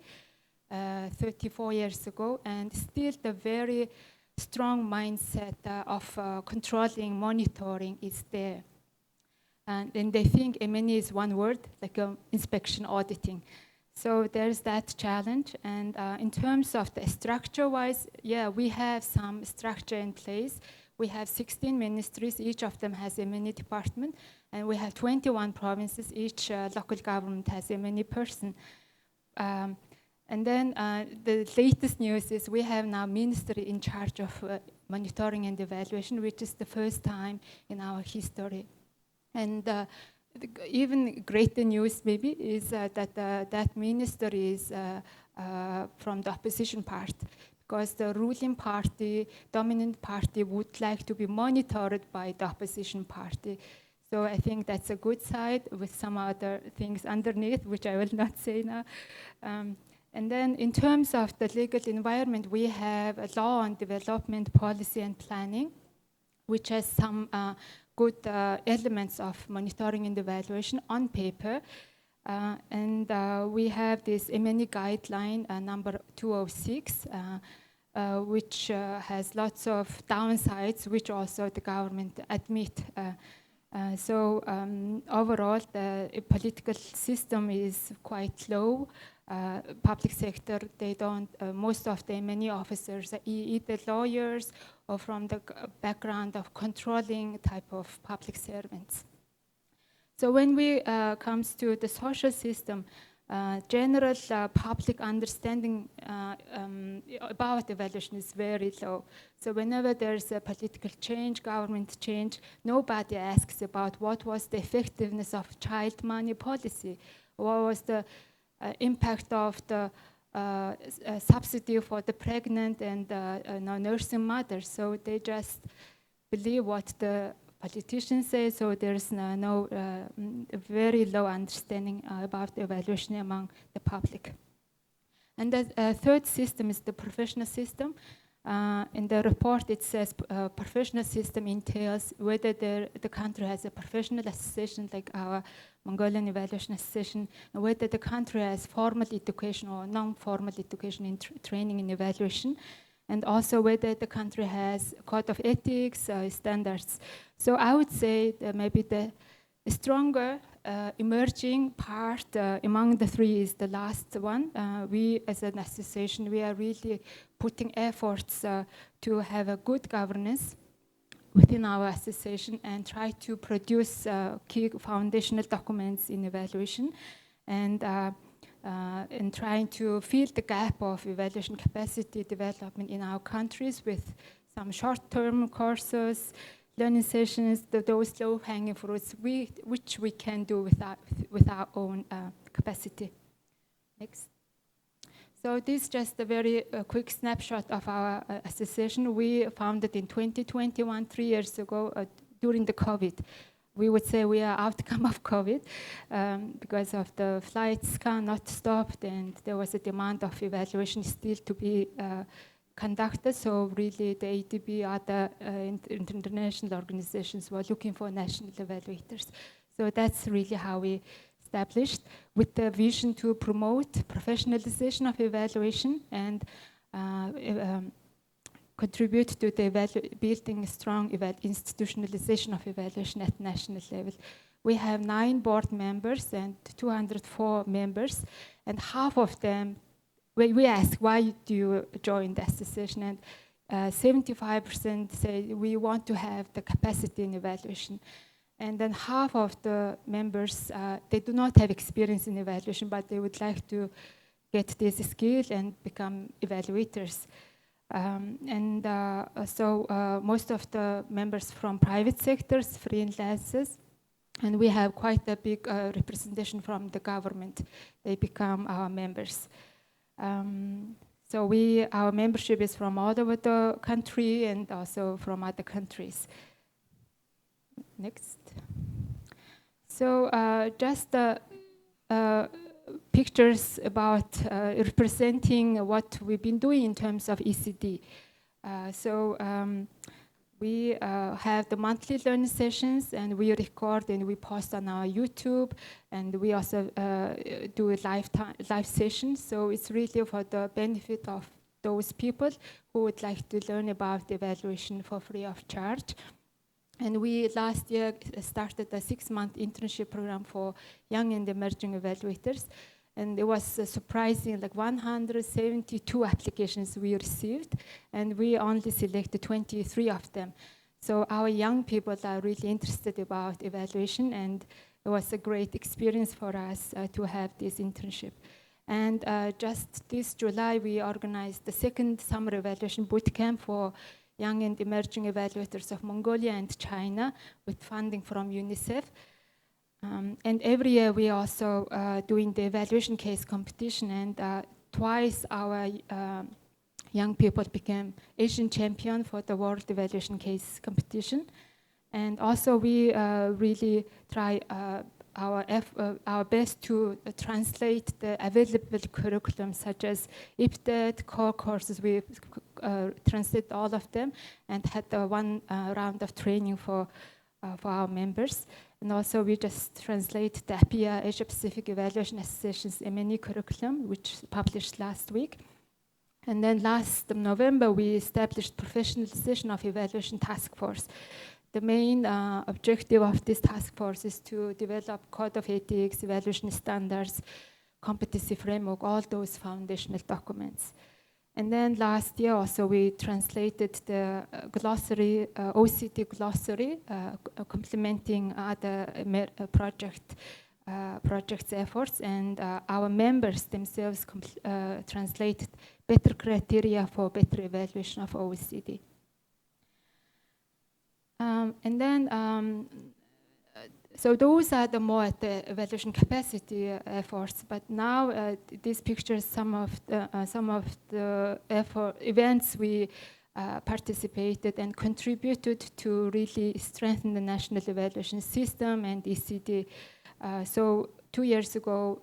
34 years ago, and still the very strong mindset of controlling, monitoring is there. And they think M&E is one word, like inspection, auditing. So there's that challenge. And in terms of the structure-wise, yeah, we have some structure in place. We have 16 ministries, each of them has a mini department, and we have 21 provinces, each local government has a mini person. And then the latest news is we have now ministry in charge of monitoring and evaluation, which is the first time in our history. And even greater news maybe is that that minister is from the opposition party, because the ruling party, dominant party, would like to be monitored by the opposition party. So I think that's a good side, with some other things underneath, which I will not say now. And then in terms of the legal environment, we have a law on development policy and planning, which has some good elements of monitoring and evaluation on paper. And we have this MNE guideline number 206, which has lots of downsides, which also the government admit. So overall, the political system is quite low. Public sector, they don't, most of the many officers are either lawyers or from the background of controlling type of public servants. So when we comes to the social system, general public understanding about evaluation is very low. So whenever there's a political change, government change, nobody asks about what was the effectiveness of child money policy, what was the impact of the subsidy for the pregnant and nursing mothers. So they just believe what the politicians say, so there's very low understanding about the evaluation among the public. And the third system is the professional system. In the report, it says professional system entails whether the country has a professional association like our Mongolian Evaluation Association, and whether the country has formal education or non-formal education in training and evaluation, and also whether the country has a code of ethics, standards. So I would say that maybe the stronger emerging part among the three is the last one. We as an association, we are really putting efforts to have a good governance within our association and try to produce key foundational documents in evaluation, and in trying to fill the gap of evaluation capacity development in our countries with some short-term courses, learning sessions, those low-hanging fruits, which we can do with our own capacity. Next. So this is just a very quick snapshot of our association. We founded in 2021, 3 years ago, during the COVID. We would say we are outcome of COVID because of the flights cannot stopped, and there was a demand of evaluation still to be conducted. So really the ADB, other international organizations were looking for national evaluators. So that's really how we established, with the vision to promote professionalization of evaluation and contribute to the building a strong institutionalization of evaluation at national level. We have 9 board members and 204 members, and half of them, we ask, why do you join the association? And 75% say we want to have the capacity in evaluation. And then half of the members, they do not have experience in evaluation, but they would like to get this skill and become evaluators. So most of the members from private sectors, freelancers, and we have quite a big representation from the government. They become our members. So our membership is from all over the country and also from other countries. Next. So just pictures about representing what we've been doing in terms of ECD. We have the monthly learning sessions, and we record and we post on our YouTube, and we also do a live sessions. So it's really for the benefit of those people who would like to learn about the evaluation for free of charge. And we last year started a 6-month internship program for young and emerging evaluators. And it was surprising, like 172 applications we received, and we only selected 23 of them. So our young people are really interested about evaluation, and it was a great experience for us to have this internship. And just this July, we organized the second summer evaluation bootcamp for young and emerging evaluators of Mongolia and China with funding from UNICEF. And every year we also doing the evaluation case competition, and twice our young people became Asian champion for the World Evaluation Case competition. And also we really try our best to translate the available curriculum, such as IPTED, core courses. We translate all of them and had one round of training for our members. And also we just translate the APIA, Asia Pacific Evaluation Association's M&E curriculum, which published last week. And then last November, we established professionalization of evaluation task force. The main objective of this task force is to develop code of ethics, evaluation standards, competency framework, all those foundational documents. And then last year also we translated the glossary, OCD glossary, complementing other projects efforts, and our members themselves translated better criteria for better evaluation of OECD. And then, so those are the more the evaluation capacity efforts. But now these pictures, some of the events we participated and contributed to really strengthen the national evaluation system and ECD. So 2 years ago,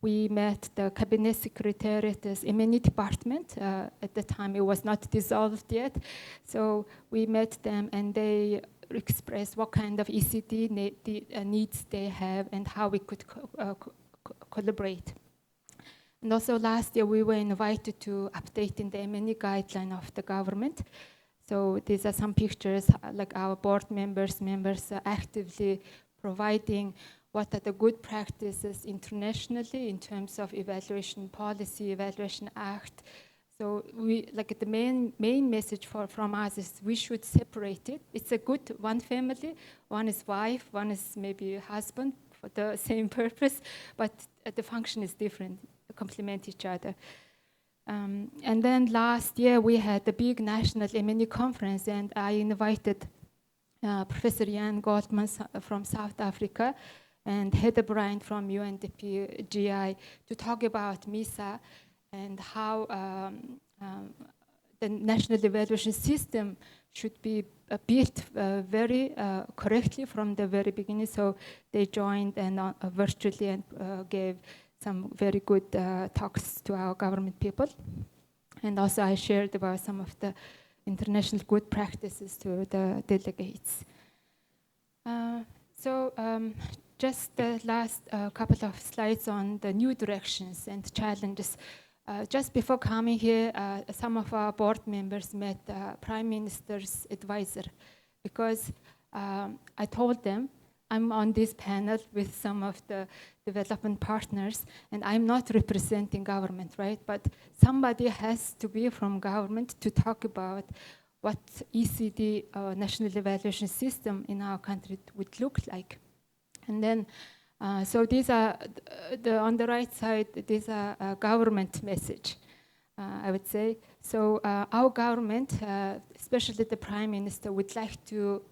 we met the cabinet secretariat's M&E department. At the time, it was not dissolved yet. So we met them, and they expressed what kind of ECD needs they have and how we could collaborate. And also last year, we were invited to update in the M&E guideline of the government. So these are some pictures, like our board members are actively providing what are the good practices internationally in terms of evaluation policy, evaluation act. So we, like the main message from us is we should separate it. It's a good one family, one is wife, one is maybe husband for the same purpose, but the function is different, complement each other. And then last year we had the big national M&E conference, and I invited Professor Jan Goldman from South Africa and Heather Bryant from UNDP GI to talk about MISA and how the national evaluation system should be built very correctly from the very beginning. So they joined and virtually and gave some very good talks to our government people. And also I shared about some of the international good practices to the delegates. Just the last couple of slides on the new directions and challenges. Just before coming here, some of our board members met Prime Minister's advisor, because I told them I'm on this panel with some of the development partners, and I'm not representing government, right? But somebody has to be from government to talk about what ECD, national evaluation system in our country would look like. And then, so these are, on the right side, these are a government message, I would say. So our government, especially the Prime Minister, would like to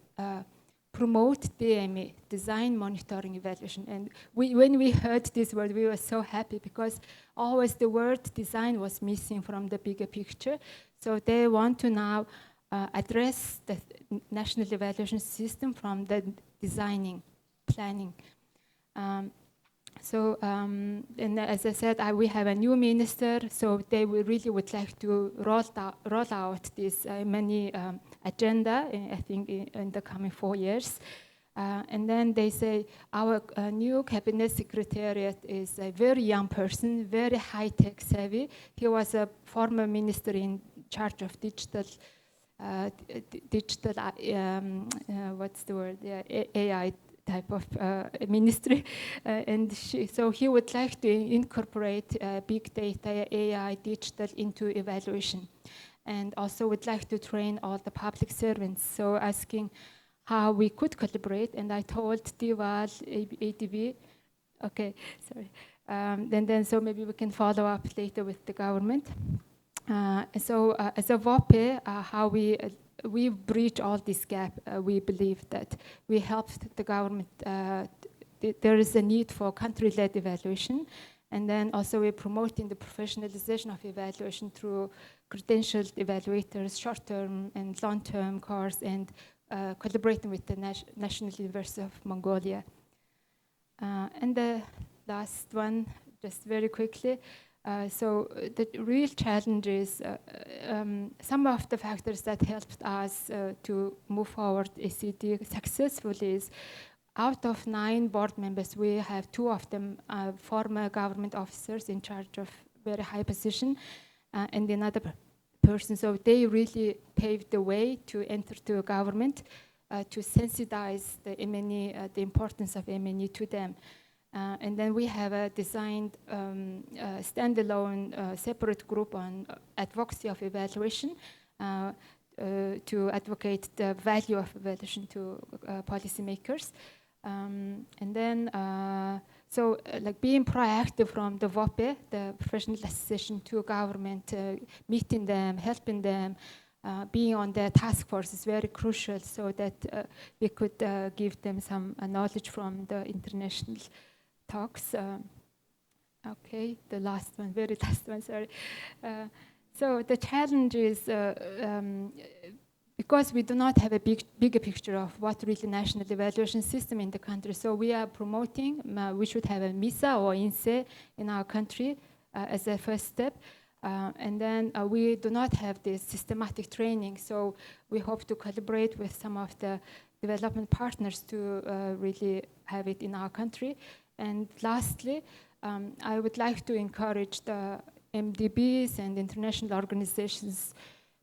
promote DME, design, monitoring, evaluation. And when we heard this word, we were so happy, because always the word design was missing from the bigger picture. So they want to now address the national evaluation system from the designing, planning. And as I said, we have a new minister, so they really would like to roll out this many agenda, I think, in the coming 4 years. And then they say our new cabinet secretariat is a very young person, very high-tech savvy. He was a former minister in charge of digital, what's the word? Yeah, AI type of ministry, so he would like to incorporate big data, AI, digital into evaluation. and also would like to train all the public servants. So asking how we could collaborate, and I told DEval, ADB, okay, sorry. So maybe we can follow up later with the government. As a VOPE, how we bridge all this gap, we believe that we helped the government. There is a need for country-led evaluation, and then also we're promoting the professionalization of evaluation through credentialed evaluators, short-term and long-term course, and collaborating with the National University of Mongolia. And the last one, just very quickly. So the real challenge is some of the factors that helped us to move forward ECD successfully is out of 9 board members, we have 2 of them former government officers in charge of very high position, and another person. So they really paved the way to enter to government, to sensitize the MNE, the importance of MNE to them. And then we have designed standalone separate group on advocacy of evaluation to advocate the value of evaluation to policymakers. And then, like being proactive from the VOPE, the professional association, to government, meeting them, helping them, being on the task force is very crucial, so that we could give them some knowledge from the international talks. Okay, the last one, very last one, sorry. So the challenge is, because we do not have a bigger picture of what really national evaluation system in the country, so we are promoting, we should have a MISA or INSE in our country as a first step. And then we do not have this systematic training, so we hope to collaborate with some of the development partners to really have it in our country. And lastly, I would like to encourage the MDBs and international organizations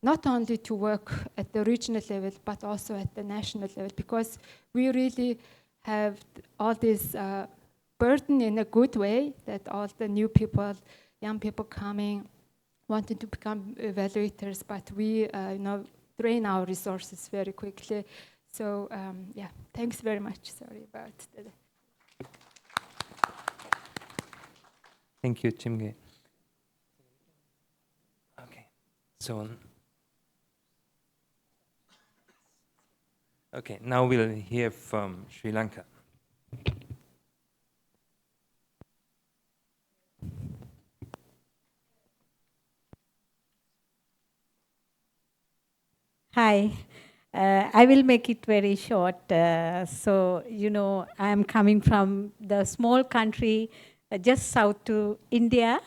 not only to work at the regional level, but also at the national level, because we really have all this burden in a good way, that all the new people, young people coming, wanting to become evaluators, but we drain our resources very quickly. So yeah, thanks very much. Sorry about that. Thank you, Chimge. Okay, so okay, now we'll hear from Sri Lanka. Hi, I will make it very short. So, I am coming from the small country just south to India.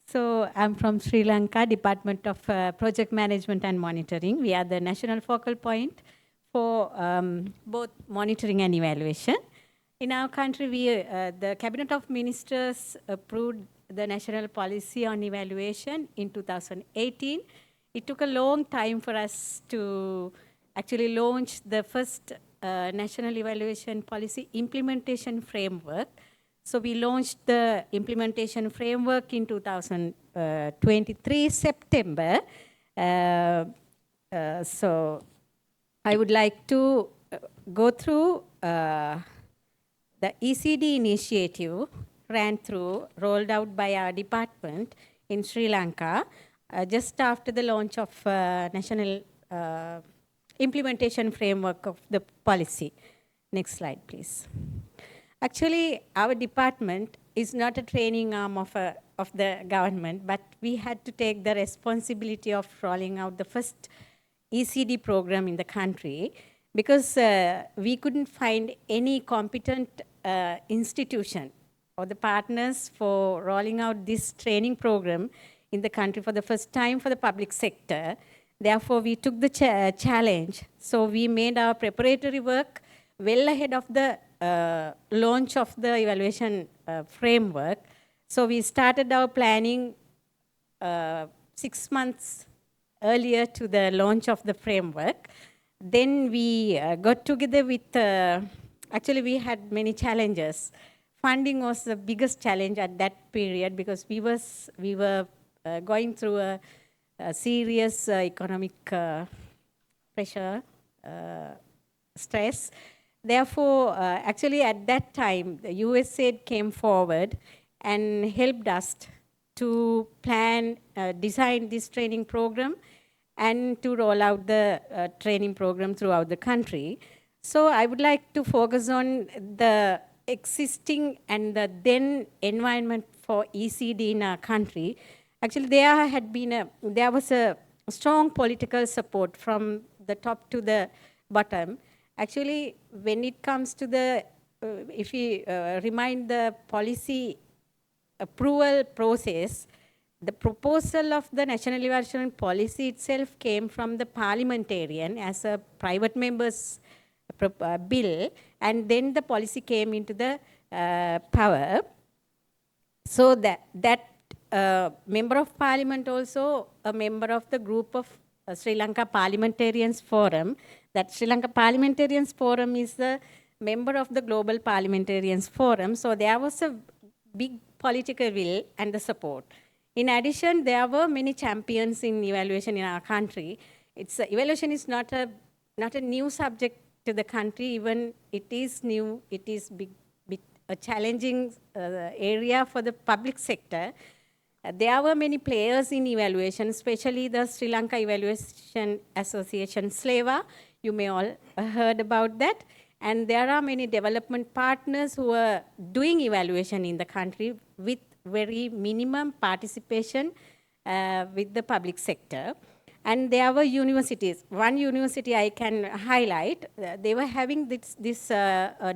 So, I'm from Sri Lanka, Department of Project Management and Monitoring. We are the national focal point for both monitoring and evaluation. In our country, the Cabinet of Ministers approved the national policy on evaluation in 2018. It took a long time for us to actually launch the first national evaluation policy implementation framework. So we launched the implementation framework in 2023 September. So I would like to go through the ECD initiative rolled out by our department in Sri Lanka just after the launch of national implementation framework of the policy. Next slide, please. Actually, our department is not a training arm of the government, but we had to take the responsibility of rolling out the first ECD program in the country, because we couldn't find any competent institution or the partners for rolling out this training program in the country for the first time for the public sector. Therefore, we took the challenge. So we made our preparatory work well ahead of the launch of the evaluation framework. So we started our planning 6 months earlier to the launch of the framework. Then we got together with, actually we had many challenges. Funding was the biggest challenge at that period, because we were going through a serious economic pressure, stress. Therefore, actually at that time, the USAID came forward and helped us to plan, design this training program and to roll out the training program throughout the country. So I would like to focus on the existing and the then environment for ECD in our country. Actually, there was a strong political support from the top to the bottom. Actually, when it comes to the, if we remind the policy approval process, the proposal of the National Evaluation Policy itself came from the parliamentarian as a private member's bill, and then the policy came into the power. So that member of parliament also a member of the group of Sri Lanka Parliamentarians Forum. That Sri Lanka Parliamentarians Forum is the member of the Global Parliamentarians Forum. So there was a big political will and the support. In addition, there were many champions in evaluation in our country. Evaluation is not a new subject to the country. Even it is new, it is a challenging area for the public sector. There were many players in evaluation, especially the Sri Lanka Evaluation Association, SLEVA. You may all heard about that. And there are many development partners who are doing evaluation in the country with very minimum participation with the public sector. And there were universities. One university I can highlight, they were having this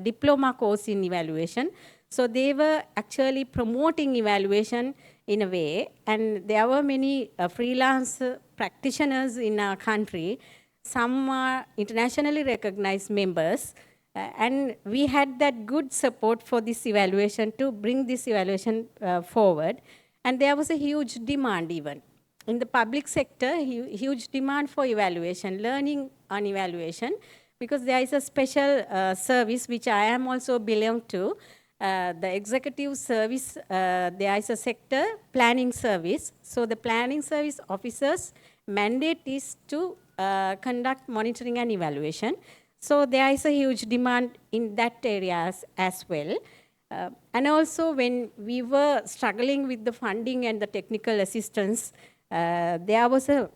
diploma course in evaluation. So they were actually promoting evaluation in a way. And there were many freelance practitioners in our country. Some are internationally recognized members. And we had that good support for this evaluation to bring this evaluation forward. And there was a huge demand even. In the public sector, huge demand for evaluation, learning on evaluation, because there is a special service which I am also belong to, the executive service, there is a sector, planning service. So the planning service officers' mandate is to conduct monitoring and evaluation. So there is a huge demand in that area as well. And also when we were struggling with the funding and the technical assistance, there was a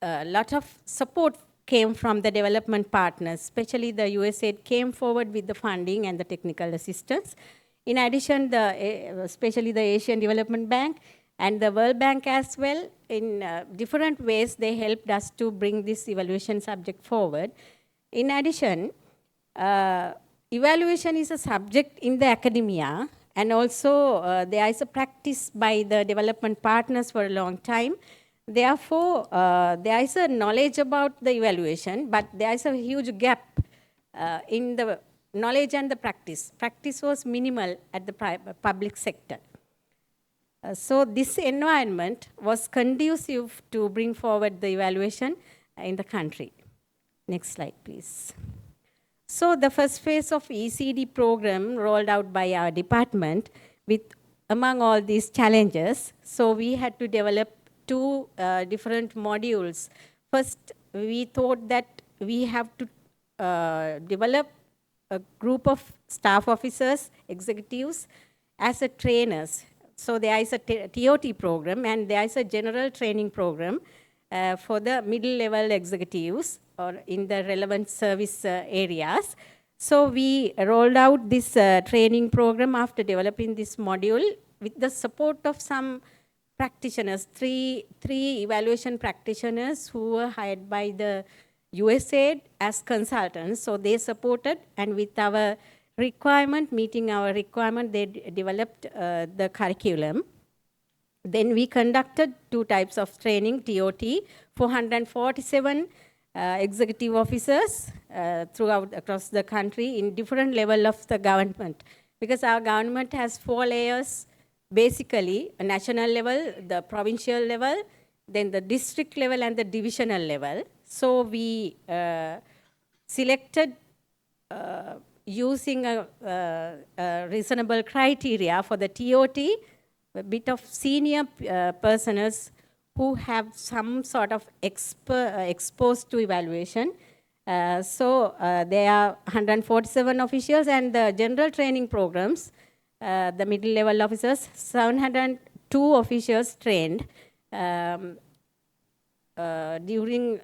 lot of support came from the development partners, especially the USAID came forward with the funding and the technical assistance. In addition, especially the Asian Development Bank and the World Bank as well, in different ways, they helped us to bring this evaluation subject forward. In addition, evaluation is a subject in the academia, and also there is a practice by the development partners for a long time. Therefore, there is a knowledge about the evaluation, but there is a huge gap in the knowledge and the practice. Practice was minimal at the public sector. So this environment was conducive to bring forward the evaluation in the country. Next slide, please. So the first phase of ECD program rolled out by our department with among all these challenges. So we had to develop two different modules. First, we thought that we have to develop a group of staff officers, executives, as a trainers. So there is a TOT program and there is a general training program for the middle level executives or in the relevant service areas. So we rolled out this training program after developing this module with the support of some practitioners, three evaluation practitioners who were hired by the USAID as consultants. So they supported, and with our requirement, meeting our requirement, they developed the curriculum. Then we conducted two types of training, TOT, 447 executive officers across the country in different level of the government. Because our government has 4 layers, basically, a national level, the provincial level, then the district level and the divisional level. So we selected using a reasonable criteria for the TOT, a bit of senior personnel who have some sort of exposed to evaluation. There are 147 officials, and the general training programs, the middle level officers, 702 officials trained during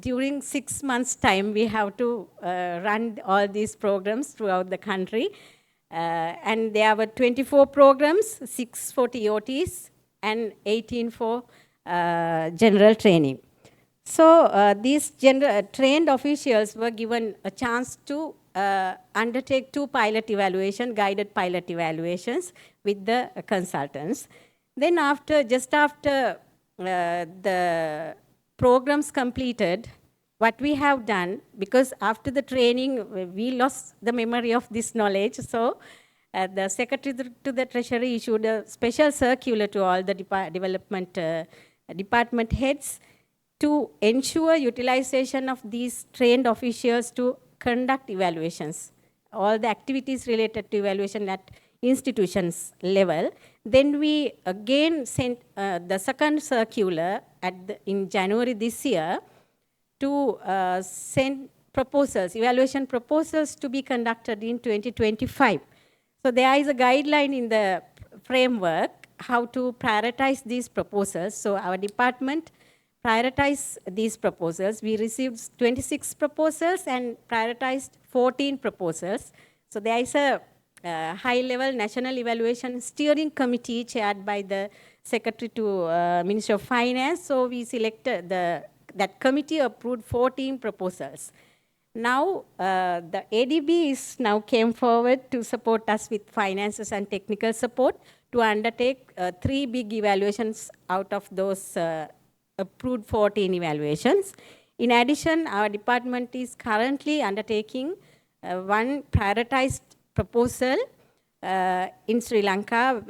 during 6 months' time. We have to run all these programs throughout the country. And there were 24 programs, 6 for TOTs, and 18 for general training. So these trained officials were given a chance to undertake 2 pilot evaluation, guided pilot evaluations with the consultants. Then just after the programs completed, what we have done, because after the training, we lost the memory of this knowledge. So the Secretary to the Treasury issued a special circular to all the department heads to ensure utilization of these trained officials to conduct evaluations, all the activities related to evaluation at institutions level. Then we again sent the second circular in January this year to send proposals, evaluation proposals to be conducted in 2025. So there is a guideline in the framework how to prioritize these proposals. So our department prioritized these proposals. We received 26 proposals and prioritized 14 proposals. So there is a high-level national evaluation steering committee chaired by the Secretary to Ministry of Finance. So we selected that committee approved 14 proposals. Now the ADB is now came forward to support us with finances and technical support to undertake 3 big evaluations out of those approved 14 evaluations. In addition, our department is currently undertaking 1 prioritized proposal in Sri Lanka,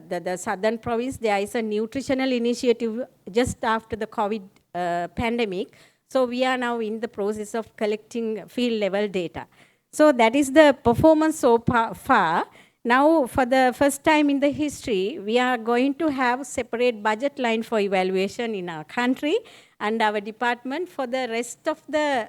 the southern province. There is a nutritional initiative just after the COVID pandemic. So we are now in the process of collecting field level data. So that is the performance so far. Now, for the first time in the history, we are going to have separate budget line for evaluation in our country and our department for the rest of the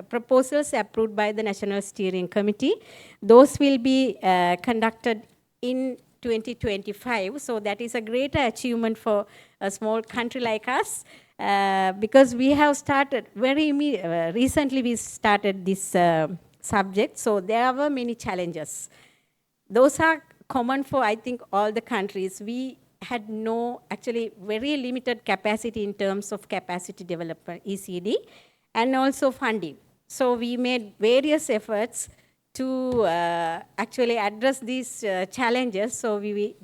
proposals approved by the National Steering Committee. Those will be conducted in 2025. So that is a great achievement for a small country like us. Because we have started recently we started this subject, so there were many challenges. Those are common for, I think, all the countries. We had actually very limited capacity in terms of capacity development, ECD, and also funding. So we made various efforts to actually address these challenges. So we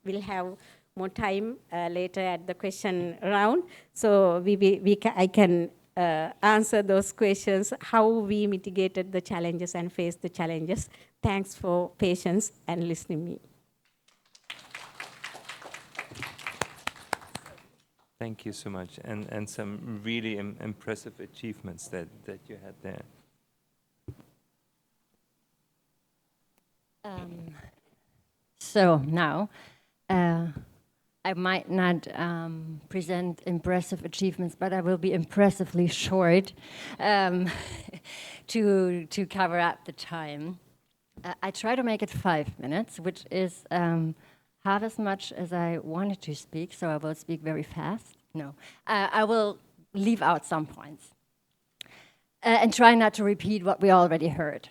will have more time later at the question round. So I can answer those questions, how we mitigated the challenges and faced the challenges. Thanks for patience and listening to me. Thank you so much, and some really impressive achievements that you had there. So now, I might not present impressive achievements, but I will be impressively short to cover up the time. I try to make it 5 minutes, which is half as much as I wanted to speak, so I will speak very fast. No, I will leave out some points and try not to repeat what we already heard.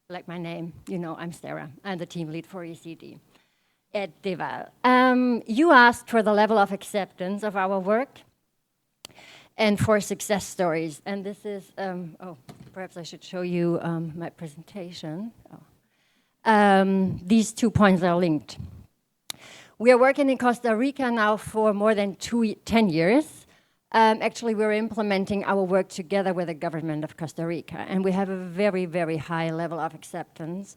Like my name, you know, I'm Sarah. I'm the team lead for ECD at DEval. You asked for the level of acceptance of our work and for success stories. And this is, oh, perhaps I should show you my presentation. Oh. These 2 points are linked. We are working in Costa Rica now for more than 10 years. Actually, we're implementing our work together with the government of Costa Rica, and we have a very, very high level of acceptance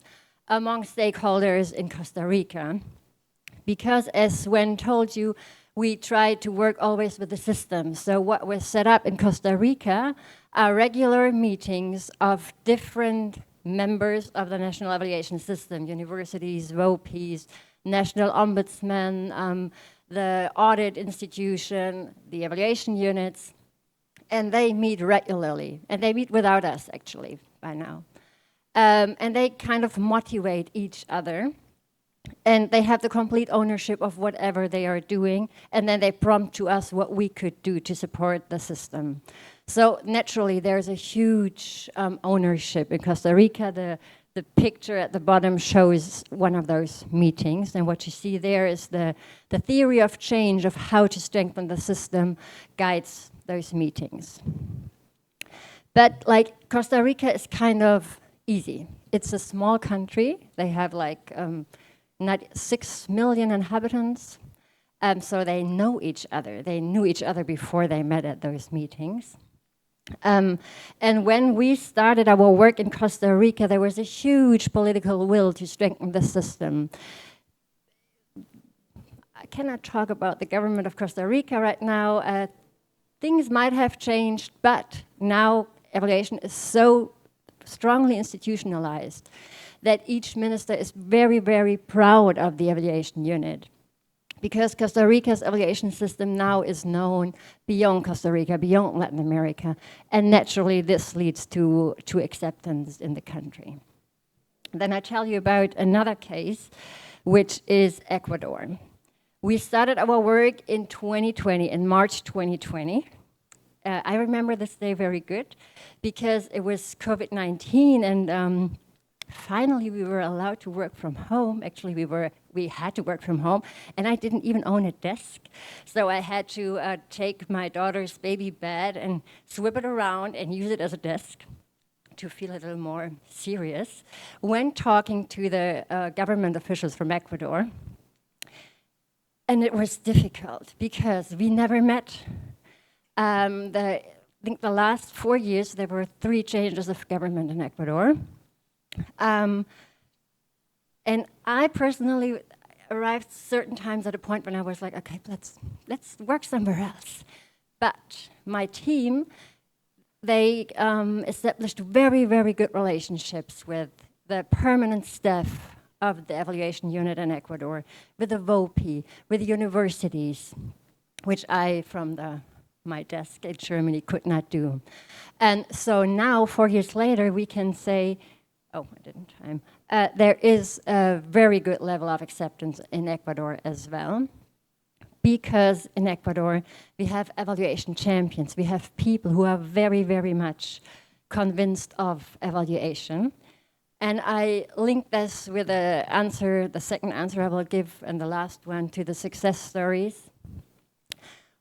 among stakeholders in Costa Rica. Because, as Sven told you, we try to work always with the system. So what was set up in Costa Rica are regular meetings of different members of the national evaluation system, universities, VOPs, national ombudsman, the audit institution, the evaluation units, and they meet regularly. And they meet without us, actually, by now. And they kind of motivate each other. And they have the complete ownership of whatever they are doing. And then they prompt to us what we could do to support the system. So naturally, there's a huge ownership. In Costa Rica, the picture at the bottom shows one of those meetings. And what you see there is the theory of change of how to strengthen the system guides those meetings. But like Costa Rica is kind of easy. It's a small country. They have like 6 million inhabitants. So they know each other. They knew each other before they met at those meetings. And when we started our work in Costa Rica, there was a huge political will to strengthen the system. I cannot talk about the government of Costa Rica right now. Things might have changed, but now evaluation is so strongly institutionalized that each minister is very, very proud of the evaluation unit. Because Costa Rica's evaluation system now is known beyond Costa Rica, beyond Latin America, and naturally this leads to acceptance in the country. Then I tell you about another case, which is Ecuador. We started our work in 2020, in March 2020. I remember this day very good because it was COVID-19 and finally we were allowed to work from home. Actually, we had to work from home and I didn't even own a desk. So I had to take my daughter's baby bed and swip it around and use it as a desk to feel a little more serious when talking to the government officials from Ecuador. And it was difficult because we never met. I think the last 4 years, there were 3 changes of government in Ecuador. And I personally arrived certain times at a point when I was like, okay, let's work somewhere else. But my team, they established very, very good relationships with the permanent staff of the evaluation unit in Ecuador, with the VOP, with the universities, which I, from my desk in Germany, could not do. And so now, 4 years later, we can say, oh, I didn't time. There is a very good level of acceptance in Ecuador as well, because in Ecuador, we have evaluation champions. We have people who are very, very much convinced of evaluation. And I link this with the second answer I will give, and the last one, to the success stories.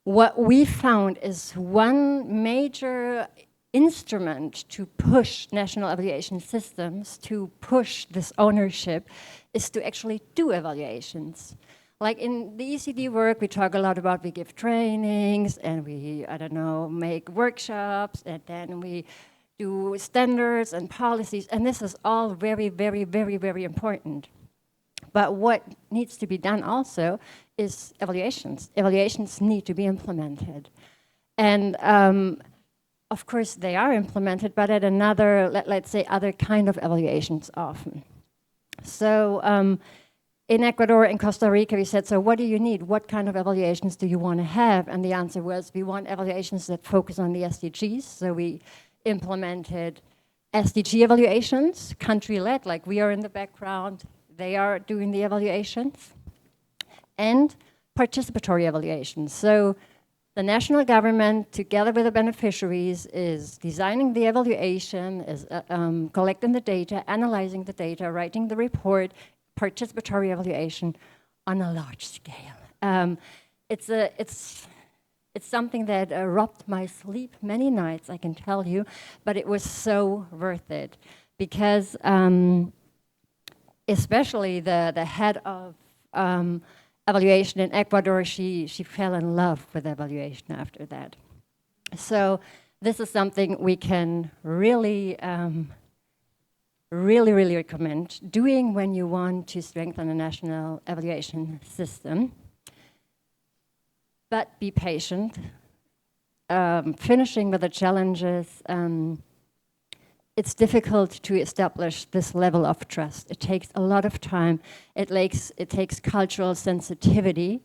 What we found is one major instrument to push national evaluation systems, to push this ownership, is to actually do evaluations. Like in the ECD work, we talk a lot about, we give trainings, and we, make workshops, and then we do standards and policies, and this is all very, very, very, very important. But what needs to be done also is evaluations. Evaluations need to be implemented. And of course they are implemented, but at another, let's say, other kind of evaluations often. So in Ecuador and Costa Rica, we said, so what do you need? What kind of evaluations do you want to have? And the answer was, we want evaluations that focus on the SDGs. So we implemented SDG evaluations, country-led, like we are in the background, they are doing the evaluations, and participatory evaluations. So the national government, together with the beneficiaries, is designing the evaluation, is collecting the data, analyzing the data, writing the report, participatory evaluation on a large scale. It's something that robbed my sleep many nights, I can tell you, but it was so worth it because especially the head of evaluation in Ecuador, she fell in love with evaluation after that. So this is something we can really, really, really recommend doing when you want to strengthen a national evaluation system. But be patient. Finishing with the challenges, it's difficult to establish this level of trust. It takes a lot of time. It takes cultural sensitivity.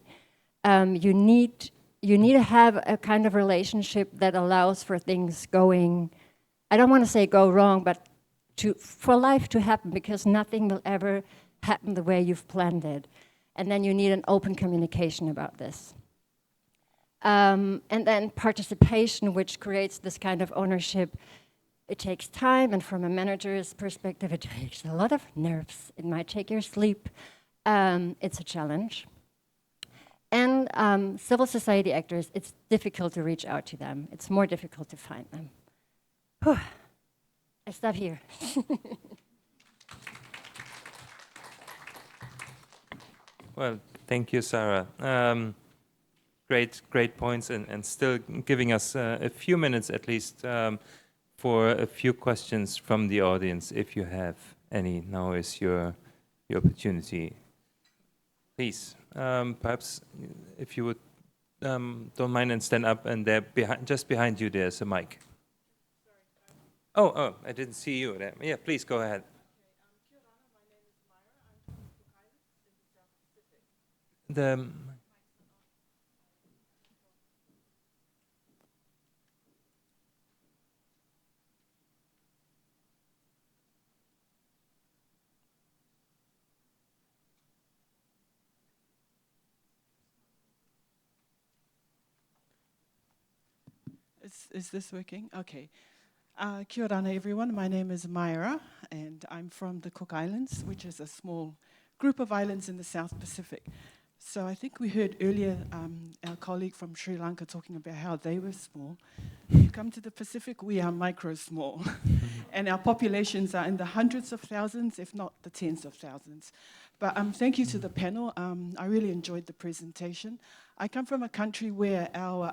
you need to have a kind of relationship that allows for things going, I don't want to say go wrong, but for life to happen, because nothing will ever happen the way you've planned it. And then you need an open communication about this. And then participation, which creates this kind of ownership. It takes time, and from a manager's perspective, it takes a lot of nerves. It might take your sleep. It's a challenge. And civil society actors, it's difficult to reach out to them. It's more difficult to find them. Whew. I stop here. Well, thank you, Sarah. Great points, and still giving us a few minutes at least for a few questions from the audience, if you have any. Now is your opportunity. Please, perhaps if you would don't mind and stand up, and there just behind you there's a mic. Oh, I didn't see you there. Yeah, please go ahead. The Is this working? Okay. Kia ora everyone. My name is Myra, and I'm from the Cook Islands, which is a small group of islands in the South Pacific. So I think we heard earlier our colleague from Sri Lanka talking about how they were small. You come to the Pacific, we are micro-small. And our populations are in the hundreds of thousands, if not the tens of thousands. But thank you to the panel. I really enjoyed the presentation. I come from a country where our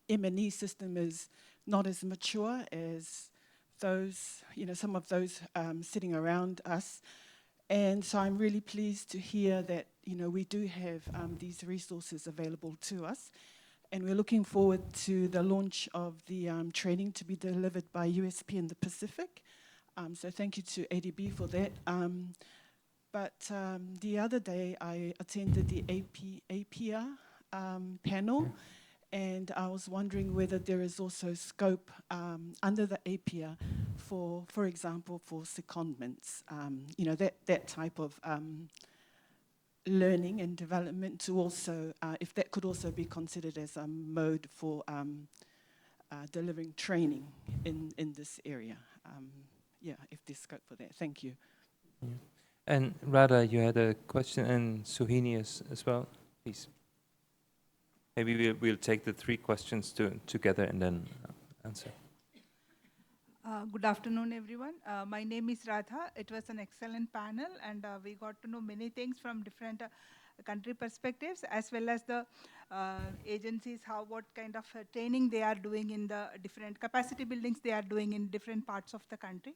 M&E system is not as mature as those, some of those sitting around us. And so I'm really pleased to hear that, we do have these resources available to us. And we're looking forward to the launch of the training to be delivered by USP in the Pacific. So thank you to ADB for that. But the other day I attended the APIA panel. And I was wondering whether there is also scope under the APIA for example, for secondments, that type of learning and development to also, if that could also be considered as a mode for delivering training in this area. If there's scope for that. Thank you. Yeah. And Radha, you had a question, and Suhini as well, please. Maybe we'll take the three questions together and then answer. Good afternoon, everyone. My name is Radha. It was an excellent panel, and we got to know many things from different country perspectives, as well as the agencies, what kind of training they are doing in the different capacity buildings they are doing in different parts of the country.